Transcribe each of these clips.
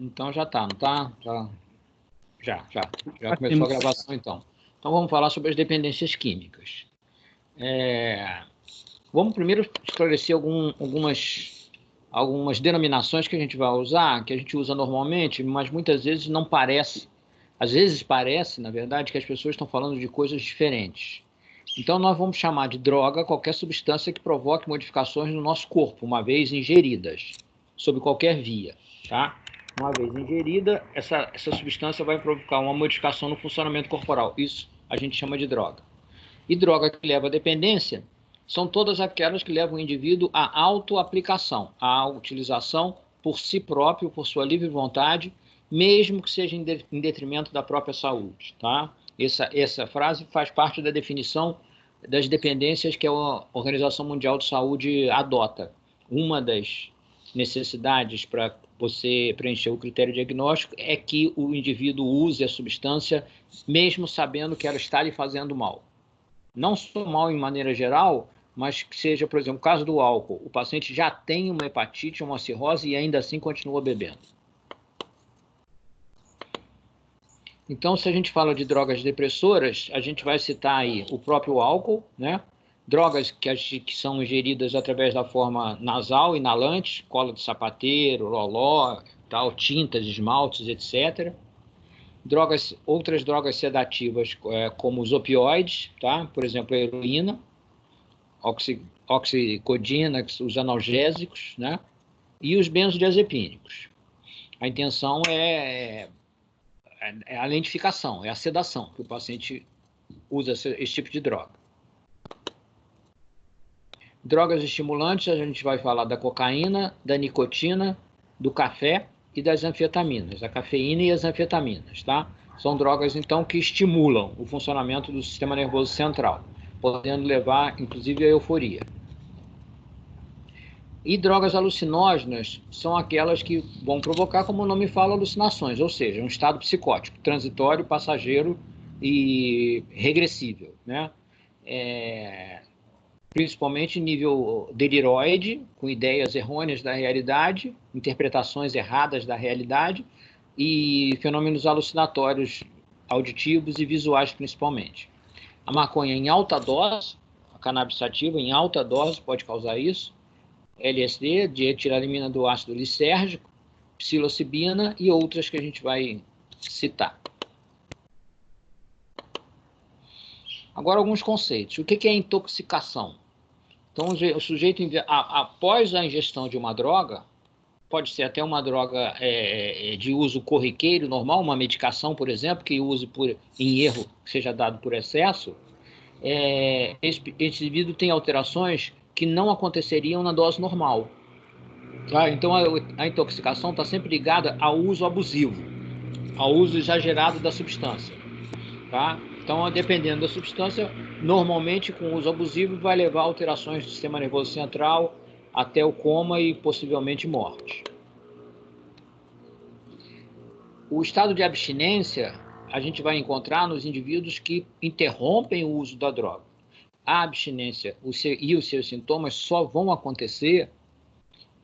Então já tá, não tá? Já começou a gravação, então. Então vamos falar sobre as dependências químicas. Vamos primeiro esclarecer algumas denominações que a gente vai usar, que a gente usa normalmente, mas muitas vezes não parece. Às vezes parece, na verdade, que as pessoas estão falando de coisas diferentes. Então nós vamos chamar de droga qualquer substância que provoque modificações no nosso corpo, uma vez ingeridas, sob qualquer via, tá? Uma vez ingerida, essa substância vai provocar uma modificação no funcionamento corporal. Isso a gente chama de droga. E droga que leva à dependência são todas aquelas que levam o indivíduo à autoaplicação, à utilização por si próprio, por sua livre vontade, mesmo que seja em detrimento da própria saúde, tá? Essa frase faz parte da definição das dependências que a Organização Mundial de Saúde adota. Uma das necessidades para você preencher o critério diagnóstico é que o indivíduo use a substância mesmo sabendo que ela está lhe fazendo mal. Não só mal em maneira geral, mas que seja, por exemplo, o caso do álcool. O paciente já tem uma hepatite, uma cirrose e ainda assim continua bebendo. Então, se a gente fala de drogas depressoras, a gente vai citar aí o próprio álcool, né? Drogas que são ingeridas através da forma nasal, inalante, cola de sapateiro, loló, tal, tintas, esmaltes, etc. Outras drogas sedativas, como os opioides, tá? Por exemplo, a heroína, oxicodina, os analgésicos, né? E os benzodiazepínicos. A intenção é a lentificação, é a sedação, que o paciente usa esse tipo de droga. Drogas estimulantes, a gente vai falar da cocaína, da nicotina, do café e das anfetaminas, a cafeína e as anfetaminas, tá? São drogas, então, que estimulam o funcionamento do sistema nervoso central, podendo levar, inclusive, à euforia. E drogas alucinógenas são aquelas que vão provocar, como o nome fala, alucinações, ou seja, um estado psicótico, transitório, passageiro e regressível, né? Principalmente nível deliroide, com ideias errôneas da realidade, interpretações erradas da realidade e fenômenos alucinatórios auditivos e visuais principalmente. A maconha em alta dose, a cannabis sativa em alta dose pode causar isso, LSD, dietilamina do ácido lisérgico, psilocibina e outras que a gente vai citar. Agora, alguns conceitos. O que é intoxicação? Então, o sujeito, após a ingestão de uma droga, pode ser até uma droga de uso corriqueiro, normal, uma medicação, por exemplo, que use em erro, que seja dado por excesso, esse indivíduo tem alterações que não aconteceriam na dose normal. Tá? Então, a intoxicação está sempre ligada ao uso abusivo, ao uso exagerado da substância. Tá? Então, dependendo da substância, normalmente, com uso abusivo, vai levar a alterações do sistema nervoso central até o coma e, possivelmente, morte. O estado de abstinência a gente vai encontrar nos indivíduos que interrompem o uso da droga. A abstinência e os seus sintomas só vão acontecer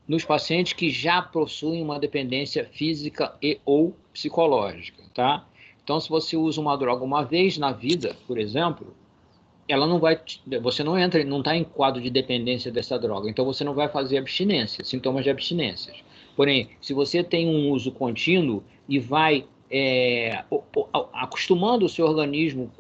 nos pacientes que já possuem uma dependência física e ou psicológica, tá? Então, se você usa uma droga uma vez na vida, por exemplo, você não está em quadro de dependência dessa droga, então você não vai fazer abstinência, sintomas de abstinência. Porém, se você tem um uso contínuo e vai acostumando o seu organismo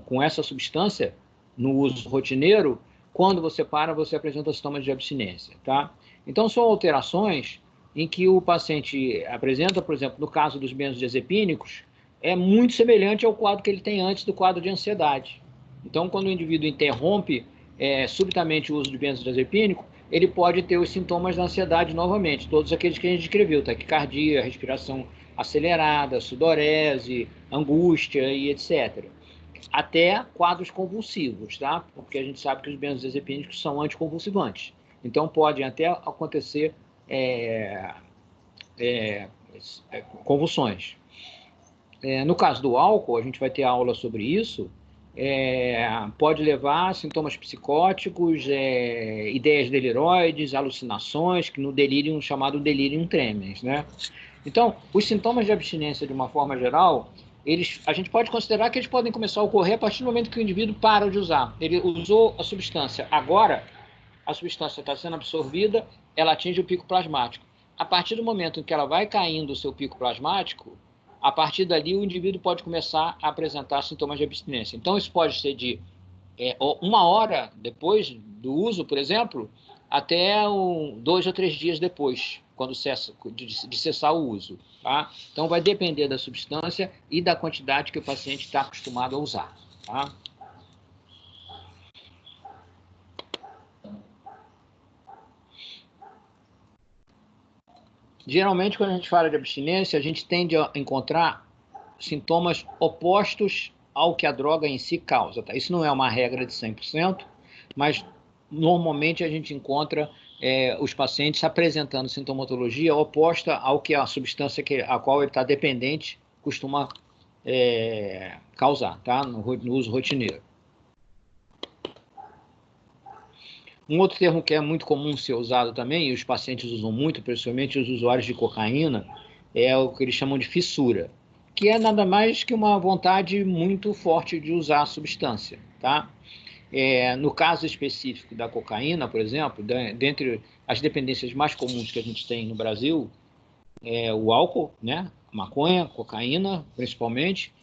com essa substância no uso rotineiro, quando você para, você apresenta sintomas de abstinência, tá? Então, são alterações em que o paciente apresenta, por exemplo, no caso dos benzodiazepínicos, é muito semelhante ao quadro que ele tem antes do quadro de ansiedade. Então, quando o indivíduo interrompe subitamente o uso de benzodiazepínico, ele pode ter os sintomas da ansiedade novamente, todos aqueles que a gente descreveu, taquicardia, respiração acelerada, sudorese, angústia e etc. Até quadros convulsivos, tá? Porque a gente sabe que os benzodiazepínicos são anticonvulsivantes. Então, podem até acontecer convulsões. No caso do álcool, a gente vai ter aula sobre isso, pode levar a sintomas psicóticos, ideias deliroides, alucinações, que no delírio chamado delirium tremens, né? Então, os sintomas de abstinência, de uma forma geral, a gente pode considerar que eles podem começar a ocorrer a partir do momento que o indivíduo para de usar. Ele usou a substância, agora a substância está sendo absorvida, ela atinge o pico plasmático. A partir do momento em que ela vai caindo o seu pico plasmático, a partir dali o indivíduo pode começar a apresentar sintomas de abstinência. Então, isso pode ser de 1 hora depois do uso, por exemplo, até 2 ou 3 dias depois, quando de cessar o uso. Tá? Então, vai depender da substância e da quantidade que o paciente está acostumado a usar. Tá? Geralmente, quando a gente fala de abstinência, a gente tende a encontrar sintomas opostos ao que a droga em si causa. Tá? Isso não é uma regra de 100%, mas normalmente a gente encontra os pacientes apresentando sintomatologia oposta ao que a substância a qual ele está dependente costuma causar, tá? No uso rotineiro. Um outro termo que é muito comum ser usado também, e os pacientes usam muito, principalmente os usuários de cocaína, é o que eles chamam de fissura, que é nada mais que uma vontade muito forte de usar a substância, tá? No caso específico da cocaína, por exemplo, dentre as dependências mais comuns que a gente tem no Brasil, o álcool, né? Maconha, cocaína, principalmente,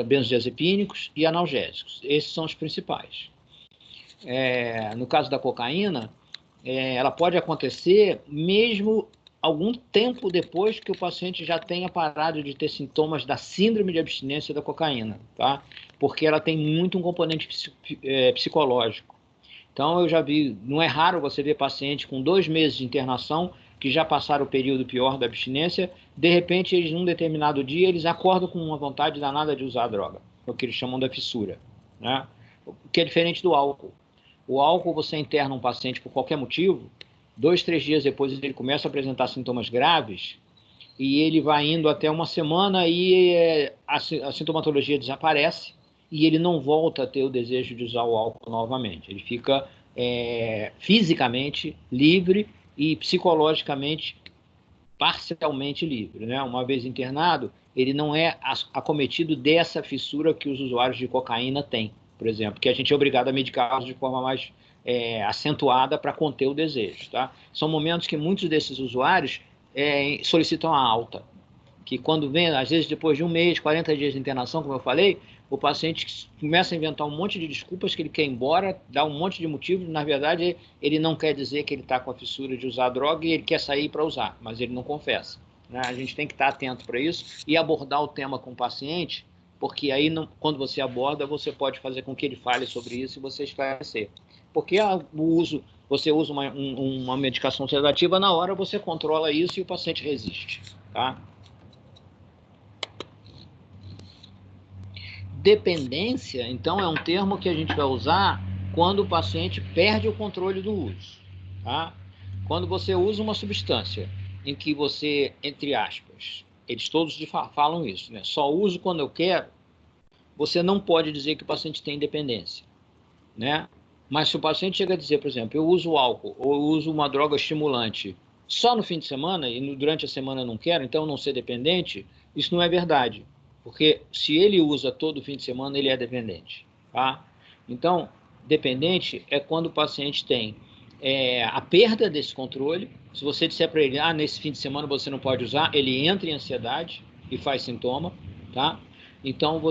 benzodiazepínicos e analgésicos. Esses são os principais. No caso da cocaína, ela pode acontecer mesmo algum tempo depois que o paciente já tenha parado de ter sintomas da síndrome de abstinência da cocaína, tá? Porque ela tem muito um componente psicológico. Então, eu já vi, não é raro você ver paciente com 2 meses de internação que já passaram o período pior da abstinência, de repente, eles, num determinado dia, eles acordam com uma vontade danada de usar a droga, o que eles chamam da fissura, né? O que é diferente do álcool. O álcool, você interna um paciente por qualquer motivo, 2, 3 dias depois ele começa a apresentar sintomas graves e ele vai indo até 1 semana e a sintomatologia desaparece e ele não volta a ter o desejo de usar o álcool novamente. Ele fica fisicamente livre e psicologicamente parcialmente livre, né? Uma vez internado, ele não é acometido dessa fissura que os usuários de cocaína têm, por exemplo, que a gente é obrigado a medicá-los de forma mais acentuada para conter o desejo, tá? São momentos que muitos desses usuários solicitam a alta, que quando vem, às vezes depois de 1 mês, 40 dias de internação, como eu falei, o paciente começa a inventar um monte de desculpas que ele quer ir embora, dá um monte de motivos, na verdade ele não quer dizer que ele está com a fissura de usar droga e ele quer sair para usar, mas ele não confessa, né? A gente tem que estar atento para isso e abordar o tema com o paciente, porque aí quando você aborda, você pode fazer com que ele fale sobre isso e você esclarecer. Porque você usa uma medicação sedativa, na hora você controla isso e o paciente resiste, tá? Dependência, então, é um termo que a gente vai usar quando o paciente perde o controle do uso. Tá? Quando você usa uma substância em que você, entre aspas, eles todos falam isso, né? Só uso quando eu quero, você não pode dizer que o paciente tem dependência, né? Mas se o paciente chega a dizer, por exemplo, eu uso álcool ou eu uso uma droga estimulante só no fim de semana e durante a semana eu não quero, então eu não ser dependente, isso não é verdade. Porque se ele usa todo fim de semana, ele é dependente. Tá? Então, dependente é quando o paciente tem a perda desse controle. Se você disser para ele, nesse fim de semana você não pode usar, ele entra em ansiedade e faz sintoma. Tá? Então,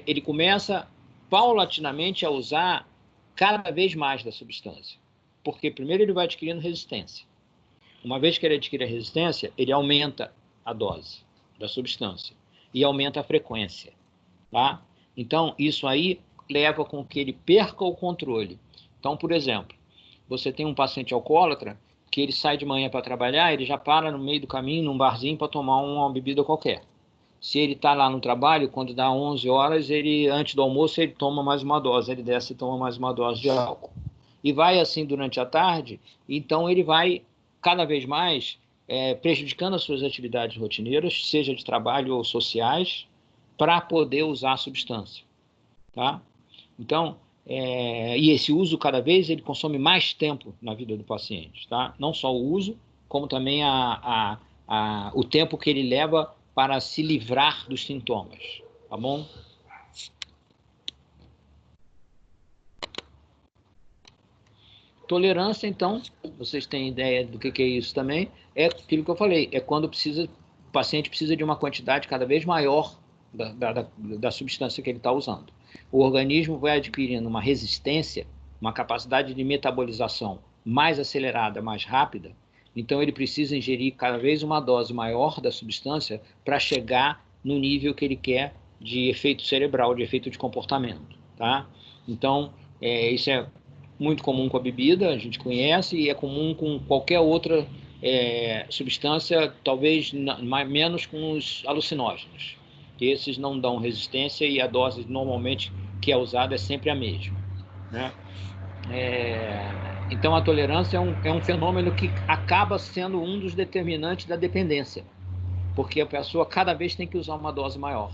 ele começa paulatinamente a usar cada vez mais da substância. Porque primeiro ele vai adquirindo resistência. Uma vez que ele adquire a resistência, ele aumenta a dose da substância e aumenta a frequência, tá? Então, isso aí leva com que ele perca o controle. Então, por exemplo, você tem um paciente alcoólatra que ele sai de manhã para trabalhar, ele já para no meio do caminho, num barzinho, para tomar uma bebida qualquer. Se ele está lá no trabalho, quando dá 11 horas, antes do almoço, ele toma mais uma dose, ele desce e toma mais uma dose de álcool. E vai assim durante a tarde, então ele vai cada vez mais prejudicando as suas atividades rotineiras, seja de trabalho ou sociais, para poder usar a substância. Tá? Então, e esse uso, cada vez, ele consome mais tempo na vida do paciente. Tá? Não só o uso, como também o tempo que ele leva para se livrar dos sintomas, tá bom? Tolerância, então, vocês têm ideia do que é isso também, é aquilo que eu falei, é quando o paciente precisa de uma quantidade cada vez maior da substância que ele está usando. O organismo vai adquirindo uma resistência, uma capacidade de metabolização mais acelerada, mais rápida, então ele precisa ingerir cada vez uma dose maior da substância para chegar no nível que ele quer de efeito cerebral, de efeito de comportamento, tá? Então, isso é muito comum com a bebida, a gente conhece, e é comum com qualquer outra substância, talvez menos com os alucinógenos. Esses não dão resistência e a dose normalmente que é usada é sempre a mesma, né? Então a tolerância é um fenômeno que acaba sendo um dos determinantes da dependência, porque a pessoa cada vez tem que usar uma dose maior,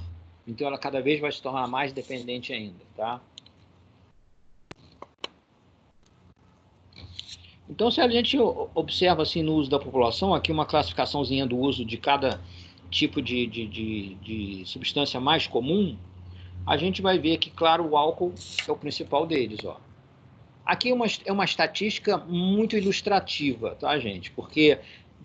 então ela cada vez vai se tornar mais dependente ainda, tá? Então, se a gente observa assim no uso da população, aqui uma classificaçãozinha do uso de cada tipo de substância mais comum, a gente vai ver que, claro, o álcool é o principal deles, ó. Aqui é uma estatística muito ilustrativa, tá, gente? Porque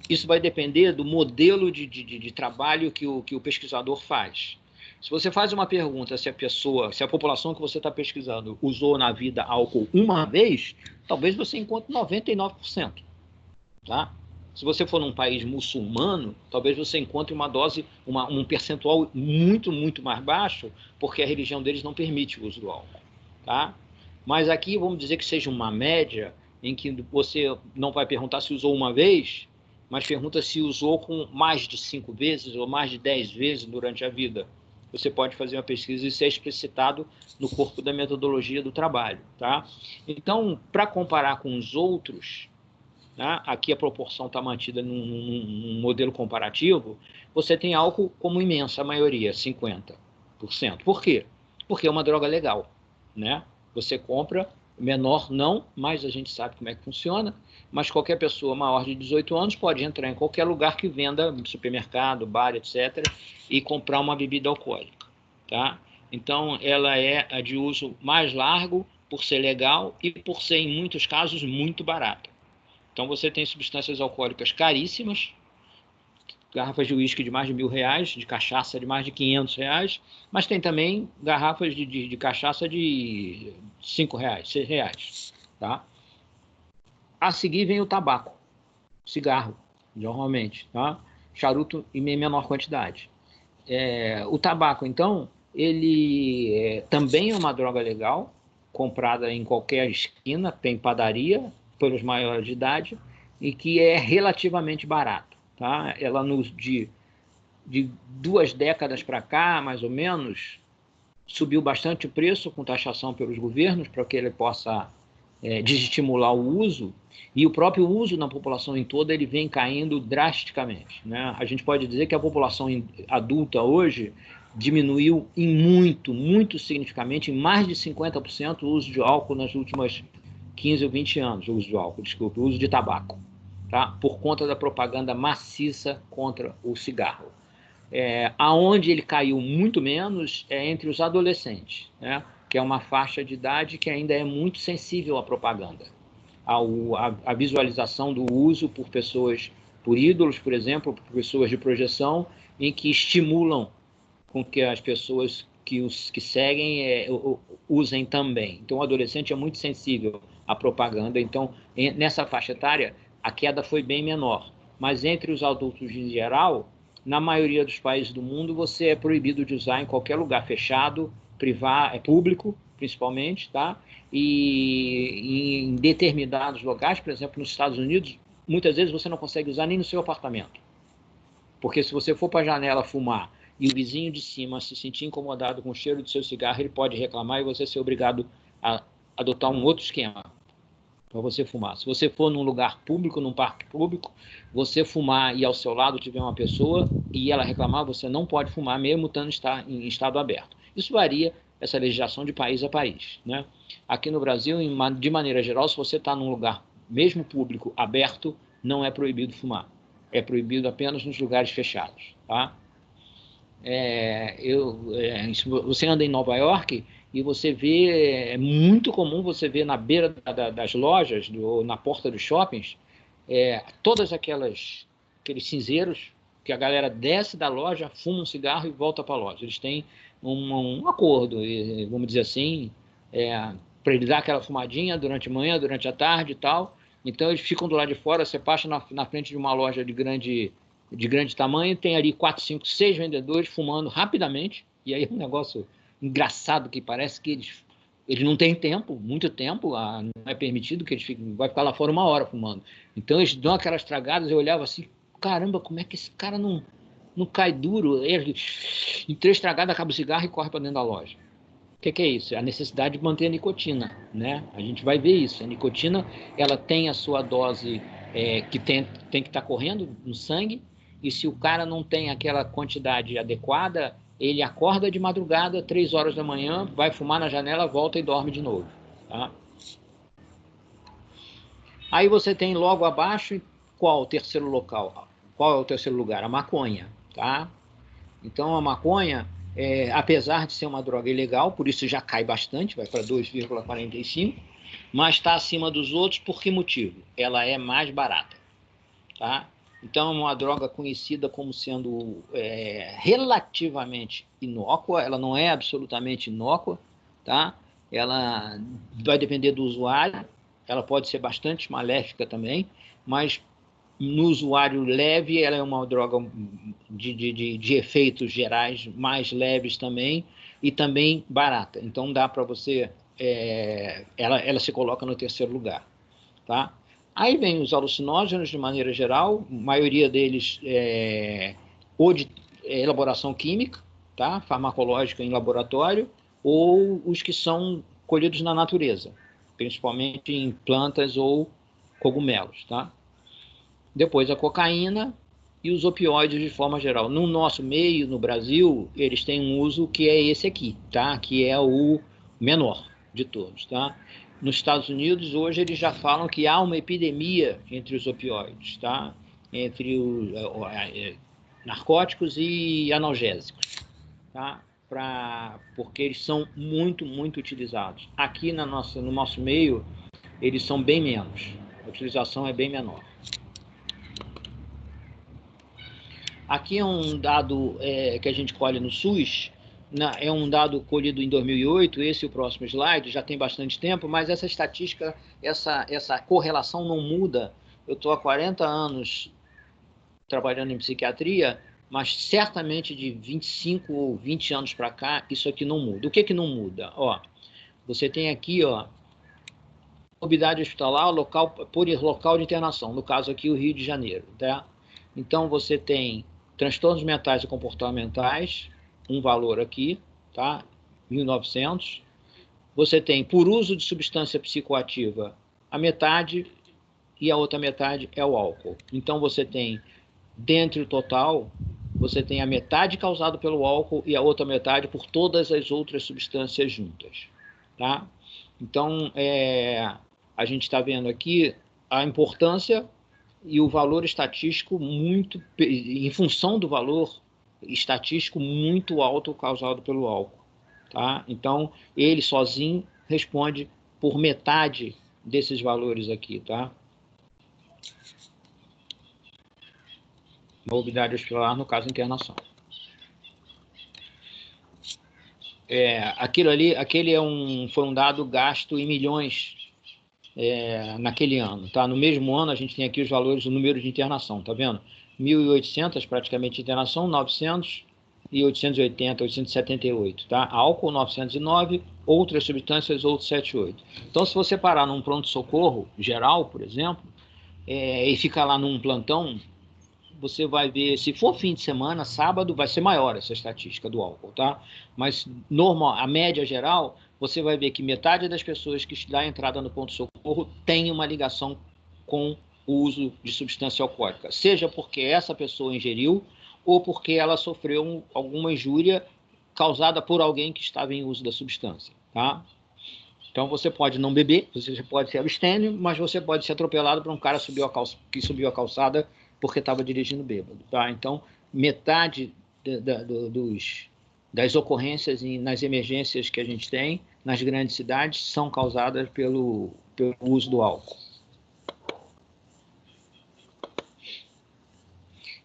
isso vai depender do modelo de trabalho que o pesquisador faz. Se você faz uma pergunta se a população que você está pesquisando usou na vida álcool uma vez, talvez você encontre 99%, tá? Se você for num país muçulmano, talvez você encontre uma dose, um percentual muito, muito mais baixo, porque a religião deles não permite o uso do álcool, tá? Mas aqui, vamos dizer que seja uma média, em que você não vai perguntar se usou uma vez, mas pergunta se usou com mais de 5 vezes ou mais de 10 vezes durante a vida. Você pode fazer uma pesquisa e isso é explicitado no corpo da metodologia do trabalho, tá? Então, para comparar com os outros, né, aqui a proporção está mantida num modelo comparativo, você tem álcool como imensa maioria, 50%. Por quê? Porque é uma droga legal, né? Você compra, menor não, mas a gente sabe como é que funciona, mas qualquer pessoa maior de 18 anos pode entrar em qualquer lugar que venda, supermercado, bar, etc., e comprar uma bebida alcoólica, tá? Então, ela é de uso mais largo, por ser legal e por ser, em muitos casos, muito barata. Então, você tem substâncias alcoólicas caríssimas, garrafas de uísque de mais de R$1.000, de cachaça de mais de R$500, mas tem também garrafas de cachaça de R$5, R$6, tá? A seguir vem o tabaco, cigarro, normalmente, tá? Charuto em menor quantidade. O tabaco, então, ele também é uma droga legal, comprada em qualquer esquina, tem padaria, pelos maiores de idade, e que é relativamente barato, tá? Ela de 2 décadas para cá, mais ou menos, subiu bastante o preço com taxação pelos governos para que ele possa desestimular o uso, e o próprio uso na população em toda ele vem caindo drasticamente, né? A gente pode dizer que a população adulta hoje diminuiu em muito significativamente, em mais de 50% o uso de álcool nas últimas 15 ou 20 anos, o uso de álcool, desculpa, o uso de tabaco, tá? Por conta da propaganda maciça contra o cigarro. Aonde ele caiu muito menos é entre os adolescentes, né? Que é uma faixa de idade que ainda é muito sensível à propaganda, à visualização do uso por pessoas, por ídolos, por exemplo, por pessoas de projeção, em que estimulam com que as pessoas que seguem usem também. Então, o adolescente é muito sensível à propaganda. Então, nessa faixa etária, a queda foi bem menor. Mas entre os adultos em geral, na maioria dos países do mundo, você é proibido de usar em qualquer lugar fechado, privado, público, principalmente, tá? E em determinados locais, por exemplo, nos Estados Unidos, muitas vezes você não consegue usar nem no seu apartamento. Porque se você for para a janela fumar e o vizinho de cima se sentir incomodado com o cheiro do seu cigarro, ele pode reclamar e você ser obrigado a adotar um outro esquema para você fumar. Se você for num lugar público, num parque público, você fumar e ao seu lado tiver uma pessoa e ela reclamar, você não pode fumar, mesmo estando em estado aberto. Isso varia, essa legislação, de país a país, né? Aqui no Brasil, de maneira geral, se você está num lugar, mesmo público, aberto, não é proibido fumar. É proibido apenas nos lugares fechados, tá? Você anda em Nova York e você vê, é muito comum você ver na beira das lojas, na porta dos shoppings, todas aqueles cinzeiros que a galera desce da loja, fuma um cigarro e volta para a loja. Eles têm um acordo, vamos dizer assim, para ele dar aquela fumadinha durante a manhã, durante a tarde e tal. Então eles ficam do lado de fora, você passa na frente de uma loja de grande tamanho, tem ali 4, 5, 6 vendedores fumando rapidamente, e aí é um negócio engraçado que parece que eles não têm tempo, muito tempo, não é permitido que eles fiquem, vai ficar lá fora 1 hora fumando. Então eles dão aquelas tragadas, eu olhava assim, caramba, como é que esse cara não cai duro? Ele, em 3 tragadas acaba o cigarro e corre para dentro da loja. O que é isso? É a necessidade de manter a nicotina, né? A gente vai ver isso. A nicotina, ela tem a sua dose que tem que estar correndo no sangue, e se o cara não tem aquela quantidade adequada, ele acorda de madrugada, 3 horas da manhã, vai fumar na janela, volta e dorme de novo, tá? Aí você tem logo abaixo, qual o terceiro local? Qual é o terceiro lugar? A maconha, tá? Então a maconha, apesar de ser uma droga ilegal, por isso já cai bastante, vai para 2,45, mas está acima dos outros, por que motivo? Ela é mais barata, tá? Então é uma droga conhecida como sendo relativamente inócua, ela não é absolutamente inócua, tá? Ela vai depender do usuário, ela pode ser bastante maléfica também, mas no usuário leve, ela é uma droga de efeitos gerais mais leves também, e também barata. Então dá para você, ela se coloca no terceiro lugar, tá? Aí vem os alucinógenos de maneira geral, a maioria deles ou de elaboração química, tá? Farmacológica em laboratório, ou os que são colhidos na natureza, principalmente em plantas ou cogumelos, tá? Depois a cocaína e os opioides de forma geral. No nosso meio, no Brasil, eles têm um uso que é esse aqui, tá? Que é o menor de todos, tá? Nos Estados Unidos, hoje, eles já falam que há uma epidemia entre os opioides, tá? Entre os narcóticos e analgésicos, tá? Porque eles são muito, muito utilizados. Aqui no nosso meio, eles são bem menos. A utilização é bem menor. Aqui é um dado que a gente colhe no SUS, é um dado colhido em 2008, esse é o próximo slide, já tem bastante tempo, mas essa estatística, essa correlação não muda. Eu estou há 40 anos trabalhando em psiquiatria, mas certamente de 25 ou 20 anos para cá, isso aqui não muda. O que não muda? Ó, você tem aqui, ó, morbidade hospitalar, por local de internação, no caso aqui o Rio de Janeiro, tá? Então você tem transtornos mentais e comportamentais, um valor aqui, tá? 1.900. Você tem por uso de substância psicoativa a metade, e a outra metade é o álcool. Então você tem, dentre o total, você tem a metade causado pelo álcool e a outra metade por todas as outras substâncias juntas, tá? Então, a gente está vendo aqui a importância e o valor estatístico muito, em função do valor estatístico muito alto causado pelo álcool, tá? Então, ele sozinho responde por metade desses valores aqui, tá? Morbidade hospitalar, no caso, internação. Aquele foi um dado gasto em milhões naquele ano, tá? No mesmo ano, a gente tem aqui os valores, o número de internação, tá vendo? 1.800 praticamente de internação, 900 e 880, 878, tá? Álcool, 909, outras substâncias, outros 78. Então, se você parar num pronto-socorro geral, por exemplo, e ficar lá num plantão, você vai ver, se for fim de semana, sábado, vai ser maior essa estatística do álcool, tá? Mas, a média geral, você vai ver que metade das pessoas que dá entrada no ponto-socorro tem uma ligação com o uso de substância alcoólica, seja porque essa pessoa ingeriu ou porque ela sofreu alguma injúria causada por alguém que estava em uso da substância, tá? Então você pode não beber, você pode ser abstêmio, mas você pode ser atropelado por um cara que subiu a calçada porque estava dirigindo bêbado. Tá? Então, metade das ocorrências nas emergências que a gente tem nas grandes cidades são causadas pelo uso do álcool.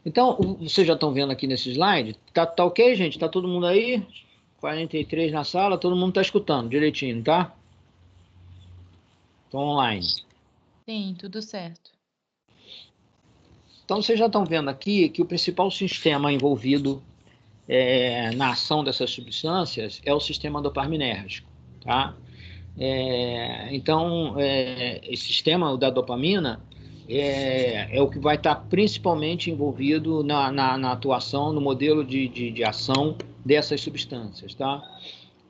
Então, vocês já estão vendo aqui nesse slide? Tá ok, gente? Tá todo mundo aí? 43 na sala, todo mundo está escutando direitinho, tá? Estão online. Sim, tudo certo. Então, vocês já estão vendo aqui que o principal sistema envolvido na ação dessas substâncias é o sistema dopaminérgico, tá? Então, esse sistema da dopamina é o que vai estar principalmente envolvido na atuação, no modelo de ação dessas substâncias, tá?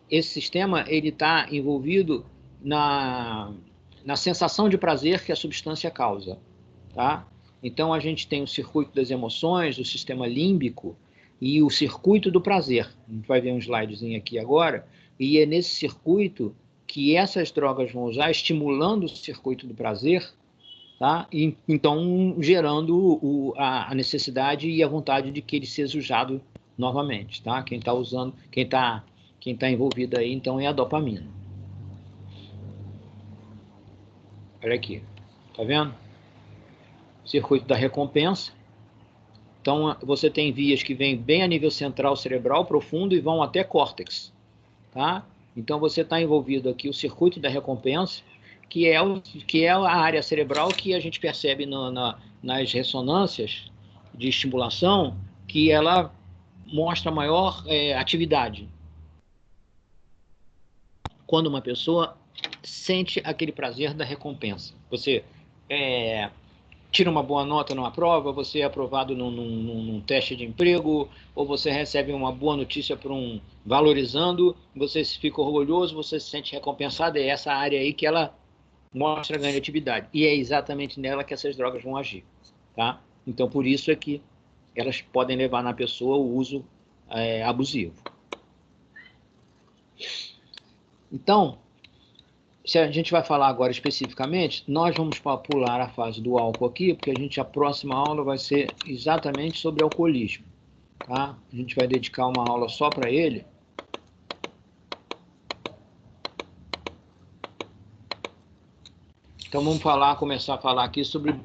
Esse sistema ele está envolvido na sensação de prazer que a substância causa, tá? Então, a gente tem o circuito das emoções, o sistema límbico e o circuito do prazer. A gente vai ver um slidezinho aqui agora, e é nesse circuito que essas drogas vão usar, estimulando o circuito do prazer, tá? E, então, gerando a necessidade e a vontade de que ele seja usado novamente, tá? Quem está usando, quem tá envolvido aí, então, é a dopamina. Olha aqui, tá vendo? Circuito da recompensa. Então, você tem vias que vêm bem a nível central cerebral profundo e vão até córtex, tá? Então, você está envolvido aqui o circuito da recompensa, que é a área cerebral que a gente percebe nas ressonâncias de estimulação, que ela mostra maior atividade. Quando uma pessoa sente aquele prazer da recompensa. Você tira uma boa nota numa prova, você é aprovado num teste de emprego, ou você recebe uma boa notícia valorizando, você fica orgulhoso, você se sente recompensado, é essa área aí que ela mostra ganho de atividade. E é exatamente nela que essas drogas vão agir. Tá? Então, por isso é que elas podem levar na pessoa o uso abusivo. Então, se a gente vai falar agora especificamente, nós vamos pular a fase do álcool aqui, porque a próxima aula vai ser exatamente sobre alcoolismo. Tá? A gente vai dedicar uma aula só para ele. Então vamos começar a falar aqui sobre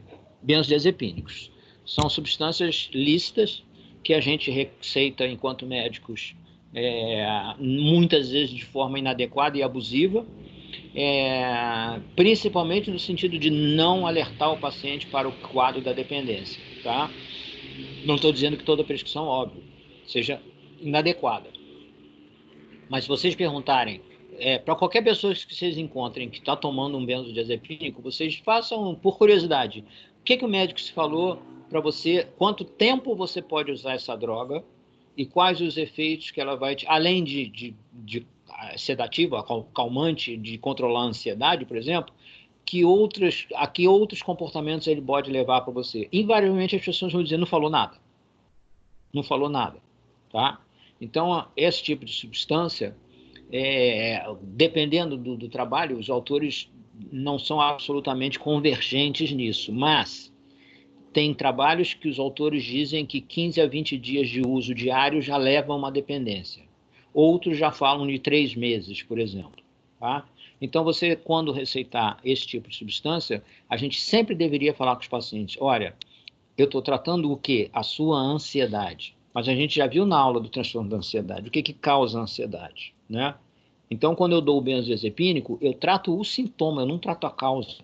benzodiazepínicos. São substâncias lícitas que a gente receita enquanto médicos muitas vezes de forma inadequada e abusiva, principalmente no sentido de não alertar o paciente para o quadro da dependência. Tá? Não estou dizendo que toda prescrição, óbvio, seja inadequada. Mas se vocês perguntarem para qualquer pessoa que vocês encontrem que está tomando um benzodiazepínico, vocês façam, por curiosidade, o que o médico se falou para você, quanto tempo você pode usar essa droga e quais os efeitos que ela vai ter, além de sedativa, calmante, de controlar a ansiedade, por exemplo, a que outros comportamentos ele pode levar para você. Invariavelmente as pessoas vão dizer, não falou nada. Não falou nada, tá? Então, esse tipo de substância, dependendo do trabalho, os autores não são absolutamente convergentes nisso, mas tem trabalhos que os autores dizem que 15 a 20 dias de uso diário já levam a uma dependência. Outros já falam de 3 meses, por exemplo. Tá? Então, você, quando receitar esse tipo de substância, a gente sempre deveria falar com os pacientes, olha, eu estou tratando o quê? A sua ansiedade. Mas a gente já viu na aula do transtorno da ansiedade, o que causa a ansiedade, né? Então, quando eu dou o benzodiazepínico, eu trato o sintoma, eu não trato a causa.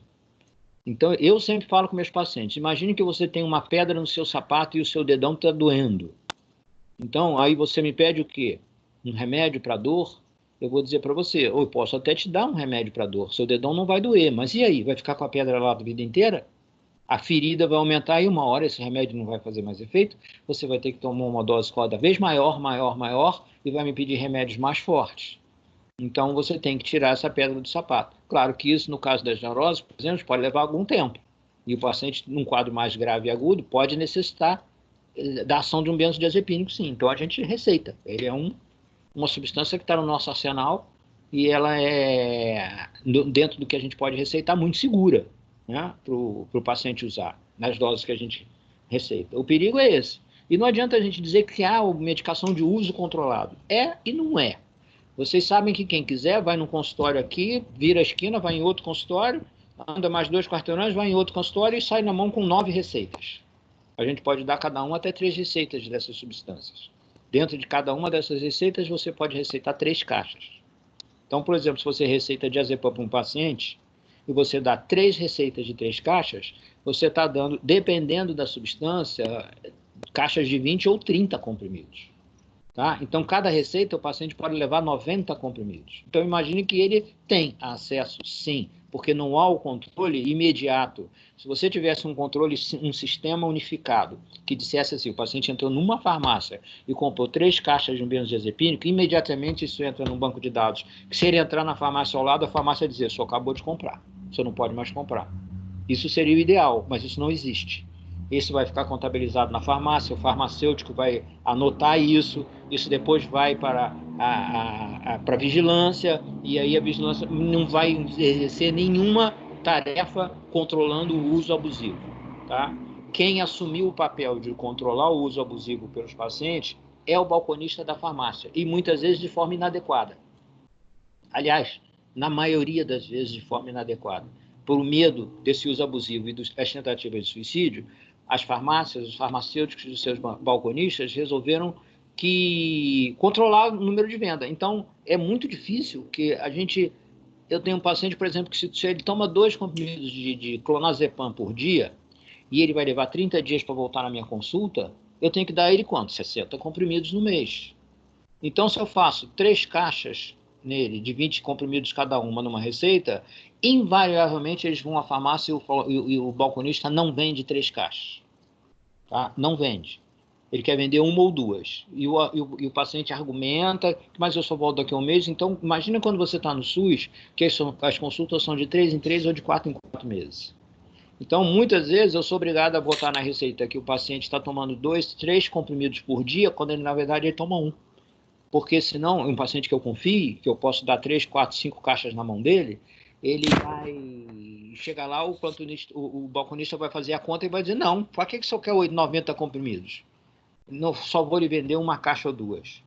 Então, eu sempre falo com meus pacientes, imagine que você tem uma pedra no seu sapato e o seu dedão está doendo. Então, aí você me pede o quê? Um remédio para dor? Eu vou dizer para você, eu posso até te dar um remédio para dor, seu dedão não vai doer, mas e aí? Vai ficar com a pedra lá a vida inteira? A ferida vai aumentar e uma hora esse remédio não vai fazer mais efeito, você vai ter que tomar uma dose cada vez maior, e vai me pedir remédios mais fortes. Então, você tem que tirar essa pedra do sapato. Claro que isso, no caso das neuroses, por exemplo, pode levar algum tempo. E o paciente, num quadro mais grave e agudo, pode necessitar da ação de um benzodiazepínico, sim. Então, a gente receita. Ele é uma substância que está no nosso arsenal e ela é, dentro do que a gente pode receitar, muito segura, né, para o paciente usar, nas doses que a gente receita. O perigo é esse. E não adianta a gente dizer que há medicação de uso controlado. É e não é. Vocês sabem que quem quiser vai num consultório aqui, vira a esquina, vai em outro consultório, anda mais 2 quarteirões, vai em outro consultório e sai na mão com 9 receitas. A gente pode dar cada um até 3 receitas dessas substâncias. Dentro de cada uma dessas receitas, você pode receitar 3 caixas. Então, por exemplo, se você receita diazepam para um paciente e você dá 3 receitas de 3 caixas, você está dando, dependendo da substância, caixas de 20 ou 30 comprimidos. Tá? Então, cada receita, o paciente pode levar 90 comprimidos. Então, imagine que ele tem acesso, sim, porque não há o controle imediato. Se você tivesse um controle, um sistema unificado, que dissesse assim, o paciente entrou numa farmácia e comprou 3 caixas de um benzodiazepínico, imediatamente isso entra num banco de dados. Se ele entrar na farmácia ao lado, a farmácia dizer, o senhor acabou de comprar, o senhor não pode mais comprar. Isso seria o ideal, mas isso não existe. Isso vai ficar contabilizado na farmácia, o farmacêutico vai anotar isso depois vai para a vigilância, e aí a vigilância não vai exercer nenhuma tarefa controlando o uso abusivo. Tá? Quem assumiu o papel de controlar o uso abusivo pelos pacientes é o balconista da farmácia, e muitas vezes de forma inadequada. Aliás, na maioria das vezes de forma inadequada. Por medo desse uso abusivo e das tentativas de suicídio, as farmácias, os farmacêuticos e os seus balconistas resolveram controlar o número de venda. Então, é muito difícil que a gente... Eu tenho um paciente, por exemplo, que se ele toma 2 comprimidos de clonazepam por dia e ele vai levar 30 dias para voltar na minha consulta, eu tenho que dar ele quanto? 60 comprimidos no mês. Então, se eu faço 3 caixas nele, de 20 comprimidos cada uma numa receita, invariavelmente eles vão à farmácia e o balconista não vende 3 caixas. Tá? Não vende. Ele quer vender 1 ou 2. E o paciente argumenta, mas eu só volto daqui a um mês. Então, imagina quando você está no SUS, que as consultas são de 3 em 3 ou de 4 em 4 meses. Então, muitas vezes eu sou obrigado a botar na receita que o paciente está tomando 2, 3 comprimidos por dia, quando ele, na verdade, ele toma 1. Porque senão, um paciente que eu confie, que eu posso dar 3, 4, 5 caixas na mão dele, ele vai chegar lá, o balconista vai fazer a conta e vai dizer, não, para que você quer 90 comprimidos? Não, só vou lhe vender 1 caixa ou 2.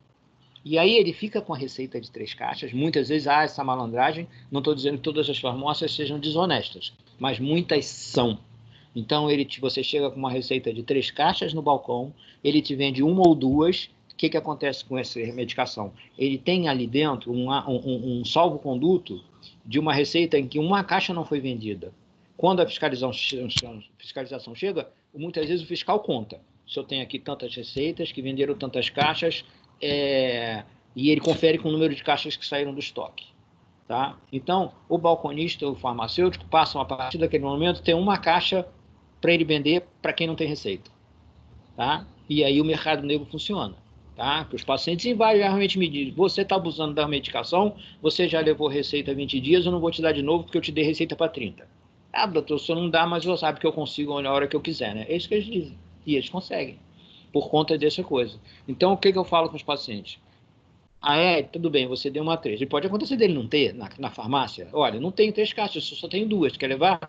E aí ele fica com a receita de 3 caixas, muitas vezes há essa malandragem, não estou dizendo que todas as farmácias sejam desonestas, mas muitas são. Então você chega com uma receita de 3 caixas no balcão, ele te vende 1 ou 2, o que acontece com essa medicação? Ele tem ali dentro um salvo-conduto de uma receita em que 1 caixa não foi vendida. Quando a fiscalização chega, muitas vezes o fiscal conta. Se eu tenho aqui tantas receitas que venderam tantas caixas, e ele confere com o número de caixas que saíram do estoque. Tá? Então, o balconista e o farmacêutico passam, a partir daquele momento, ter 1 caixa para ele vender para quem não tem receita. Tá? E aí o mercado negro funciona. Tá? Que os pacientes invariavelmente me dizem, você está abusando da medicação, você já levou receita há 20 dias, eu não vou te dar de novo porque eu te dei receita para 30. Ah, doutor, o senhor não dá, mas você sabe que eu consigo na hora que eu quiser, né? É isso que eles dizem. E eles conseguem, por conta dessa coisa. Então, o que eu falo com os pacientes? Tudo bem, você deu uma 3. E pode acontecer dele não ter na farmácia. Olha, não tenho 3 caixas, só tenho 2. Quer levar?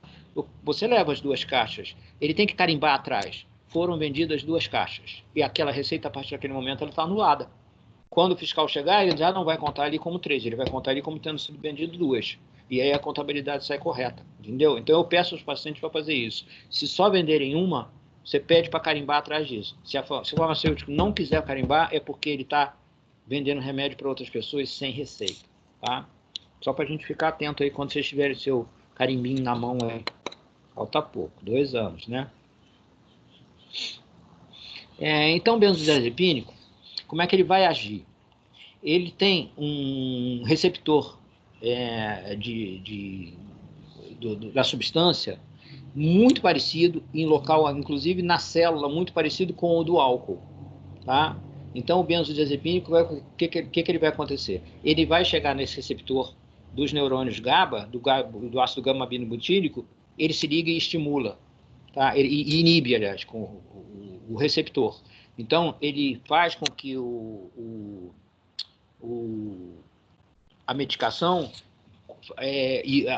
Você leva as 2 caixas. Ele tem que carimbar atrás. Foram vendidas 2 caixas. E aquela receita, a partir daquele momento, ela está anulada. Quando o fiscal chegar, ele já não vai contar ali como 3, ele vai contar ali como tendo sido vendido 2. E aí a contabilidade sai correta, entendeu? Então eu peço aos pacientes para fazer isso. Se só venderem uma, você pede para carimbar atrás disso. Se o farmacêutico não quiser carimbar, é porque ele está vendendo remédio para outras pessoas sem receita, tá? Só para a gente ficar atento aí quando vocês tiverem seu carimbinho na mão aí. Falta pouco, 2 anos, né? Então, o benzodiazepínico, como é que ele vai agir? Ele tem um receptor da substância muito parecido, em local, inclusive na célula, muito parecido com o do álcool, tá? Então, o benzodiazepínico, o que ele vai acontecer? Ele vai chegar nesse receptor dos neurônios GABA, do ácido gama-aminobutírico, ele se liga e estimula, tá? E inibe, aliás, com o receptor. Então, ele faz com que a medicação,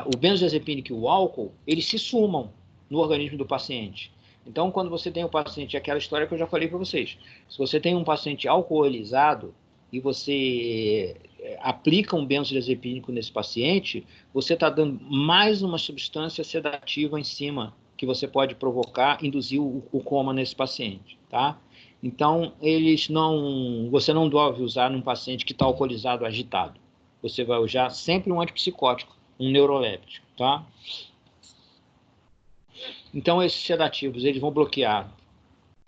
o benzodiazepínico e o álcool, eles se sumam no organismo do paciente. Então, quando você tem um paciente, aquela história que eu já falei para vocês, se você tem um paciente alcoolizado e você aplica um benzodiazepínico nesse paciente, você está dando mais uma substância sedativa em cima que você pode provocar, induzir o coma nesse paciente, tá? Então, você não deve usar num paciente que está alcoolizado, agitado. Você vai usar sempre um antipsicótico, um neuroléptico, tá? Então, esses sedativos, eles vão bloquear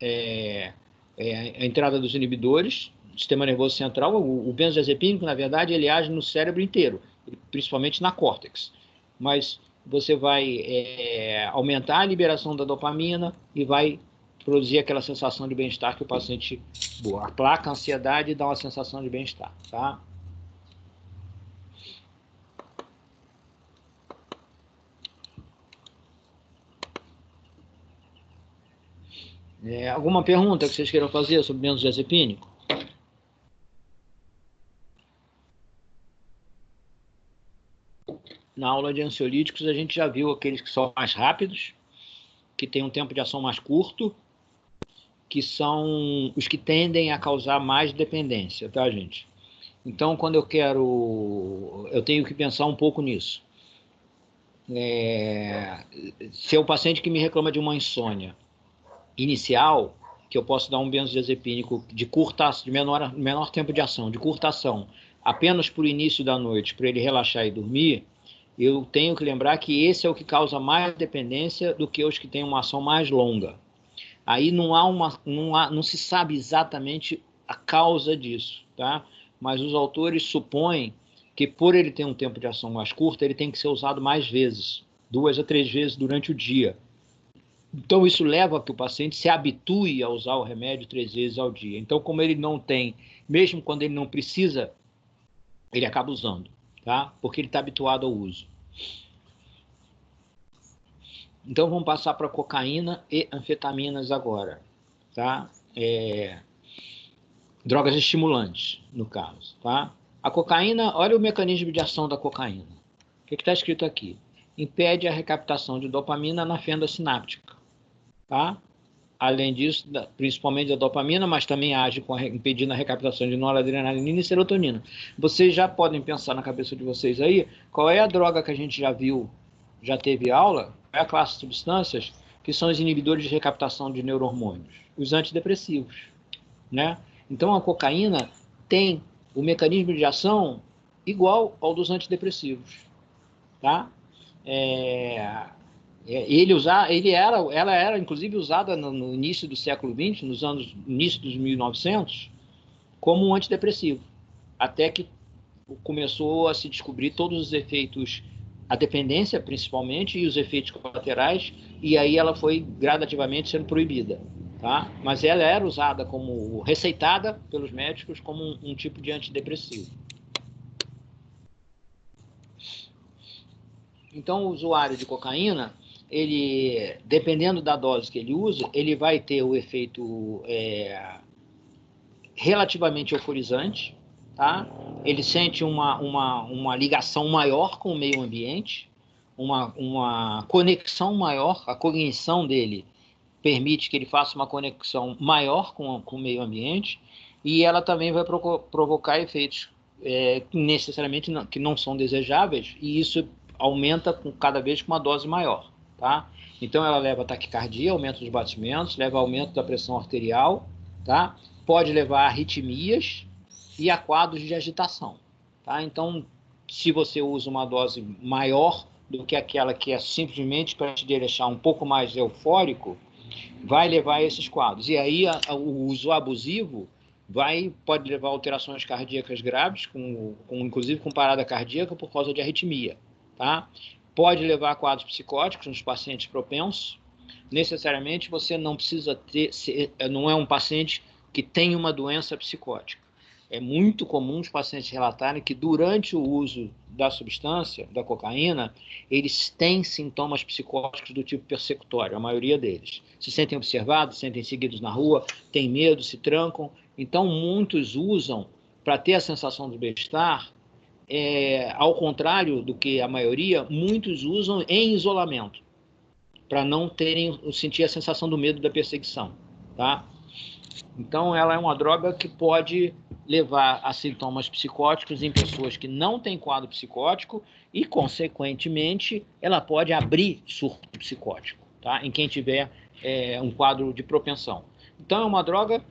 a entrada dos inibidores, sistema nervoso central. O benzodiazepínico, na verdade, ele age no cérebro inteiro, principalmente na córtex. Mas você vai aumentar a liberação da dopamina e vai produzir aquela sensação de bem-estar que o paciente aplaca a ansiedade e dá uma sensação de bem-estar, tá? Alguma pergunta que vocês queiram fazer sobre benzodiazepínico? Na aula de ansiolíticos, a gente já viu aqueles que são mais rápidos, que têm um tempo de ação mais curto, que são os que tendem a causar mais dependência, tá, gente? Então, quando eu tenho que pensar um pouco nisso. Se é o paciente que me reclama de uma insônia inicial, que eu posso dar um benzodiazepínico de menor tempo de ação, de curta ação, apenas por início da noite, para ele relaxar e dormir, eu tenho que lembrar que esse é o que causa mais dependência do que os que têm uma ação mais longa. Aí não se sabe exatamente a causa disso, tá? Mas os autores supõem que por ele ter um tempo de ação mais curto, ele tem que ser usado mais vezes, 2 a 3 vezes durante o dia. Então, isso leva a que o paciente se habitue a usar o remédio 3 vezes ao dia. Então, como ele não tem, mesmo quando ele não precisa, ele acaba usando, tá? Porque ele está habituado ao uso. Então, vamos passar para cocaína e anfetaminas agora, tá? Drogas estimulantes, no caso, tá? A cocaína, olha o mecanismo de ação da cocaína. O que está escrito aqui? Impede a recaptação de dopamina na fenda sináptica, tá? Além disso, principalmente da dopamina, mas também age impedindo a recaptação de noradrenalina e serotonina. Vocês já podem pensar na cabeça de vocês aí, qual é a droga que a gente já viu, já teve aula, qual é a classe de substâncias que são os inibidores de recaptação de neurohormônios? Os antidepressivos, né? Então, a cocaína tem o mecanismo de ação igual ao dos antidepressivos, tá? Ela era, inclusive, usada no início do século XX, início dos 1900, como um antidepressivo, até que começou a se descobrir todos os efeitos, a dependência, principalmente, e os efeitos colaterais, e aí ela foi gradativamente sendo proibida, tá? Mas ela era usada como receitada pelos médicos como um tipo de antidepressivo. Então, o usuário de cocaína, ele, dependendo da dose que ele usa, ele vai ter o efeito relativamente euforizante, tá? Ele sente uma ligação maior com o meio ambiente, uma conexão maior, a cognição dele permite que ele faça uma conexão maior com o meio ambiente, e ela também vai provocar efeitos necessariamente que não são desejáveis, e isso aumenta cada vez com uma dose maior, tá? Então, ela leva a taquicardia, aumento dos batimentos, leva a aumento da pressão arterial, tá? Pode levar a arritmias e a quadros de agitação, tá? Então, se você usa uma dose maior do que aquela que é simplesmente para te deixar um pouco mais eufórico, vai levar a esses quadros. E aí, o uso abusivo pode levar a alterações cardíacas graves, inclusive com parada cardíaca por causa de arritmia, tá? Pode levar a quadros psicóticos nos pacientes propensos. Necessariamente você não precisa não é um paciente que tem uma doença psicótica. É muito comum os pacientes relatarem que durante o uso da substância, da cocaína, eles têm sintomas psicóticos do tipo persecutório, a maioria deles. Se sentem observados, se sentem seguidos na rua, têm medo, se trancam. Então, muitos usam para ter a sensação de bem-estar. Ao contrário do que a maioria, muitos usam em isolamento, para não sentir a sensação do medo da perseguição, tá? Então, ela é uma droga que pode levar a sintomas psicóticos em pessoas que não têm quadro psicótico e, consequentemente, ela pode abrir surto psicótico, tá? Em quem tiver um quadro de propensão. Então, é uma droga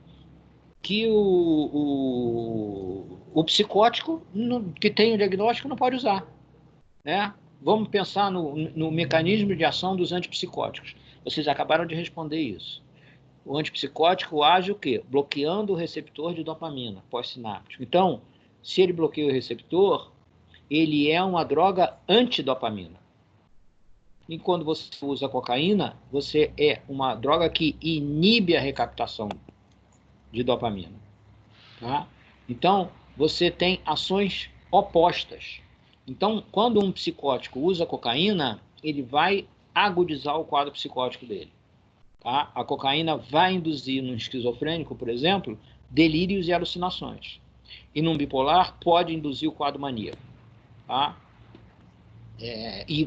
que o psicótico que tem o diagnóstico não pode usar, né? Vamos pensar no mecanismo de ação dos antipsicóticos. Vocês acabaram de responder isso. O antipsicótico age o quê? Bloqueando o receptor de dopamina pós-sináptico. Então, se ele bloqueia o receptor, ele é uma droga antidopamina. E quando você usa cocaína, você é uma droga que inibe a recaptação de dopamina. Tá? Então, você tem ações opostas. Então, quando um psicótico usa cocaína, ele vai agudizar o quadro psicótico dele. Tá? A cocaína vai induzir no esquizofrênico, por exemplo, delírios e alucinações. E num bipolar pode induzir o quadro maníaco. Tá? E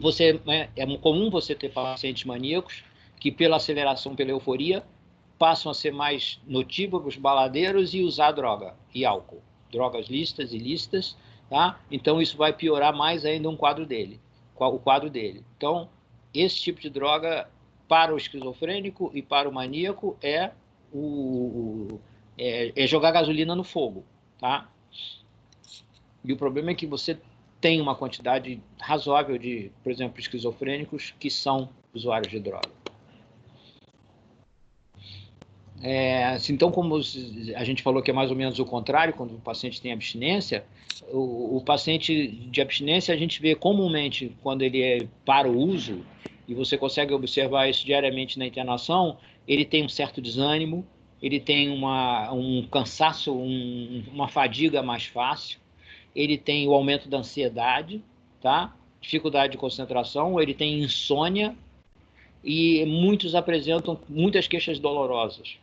é comum você ter pacientes maníacos que, pela aceleração, pela euforia, passam a ser mais notívagos, baladeiros e usar droga e álcool. Drogas lícitas e ilícitas, tá? Então, isso vai piorar mais ainda o quadro dele. Então, esse tipo de droga, para o esquizofrênico e para o maníaco, é jogar gasolina no fogo, tá? E o problema é que você tem uma quantidade razoável de, por exemplo, esquizofrênicos que são usuários de droga. Então, como a gente falou que é mais ou menos o contrário, quando o paciente tem abstinência, o paciente de abstinência a gente vê comumente quando ele é para o uso, e você consegue observar isso diariamente na internação, ele tem um certo desânimo, ele tem um cansaço, uma fadiga mais fácil, ele tem o aumento da ansiedade, tá? Dificuldade de concentração, ele tem insônia, e muitos apresentam muitas queixas dolorosas.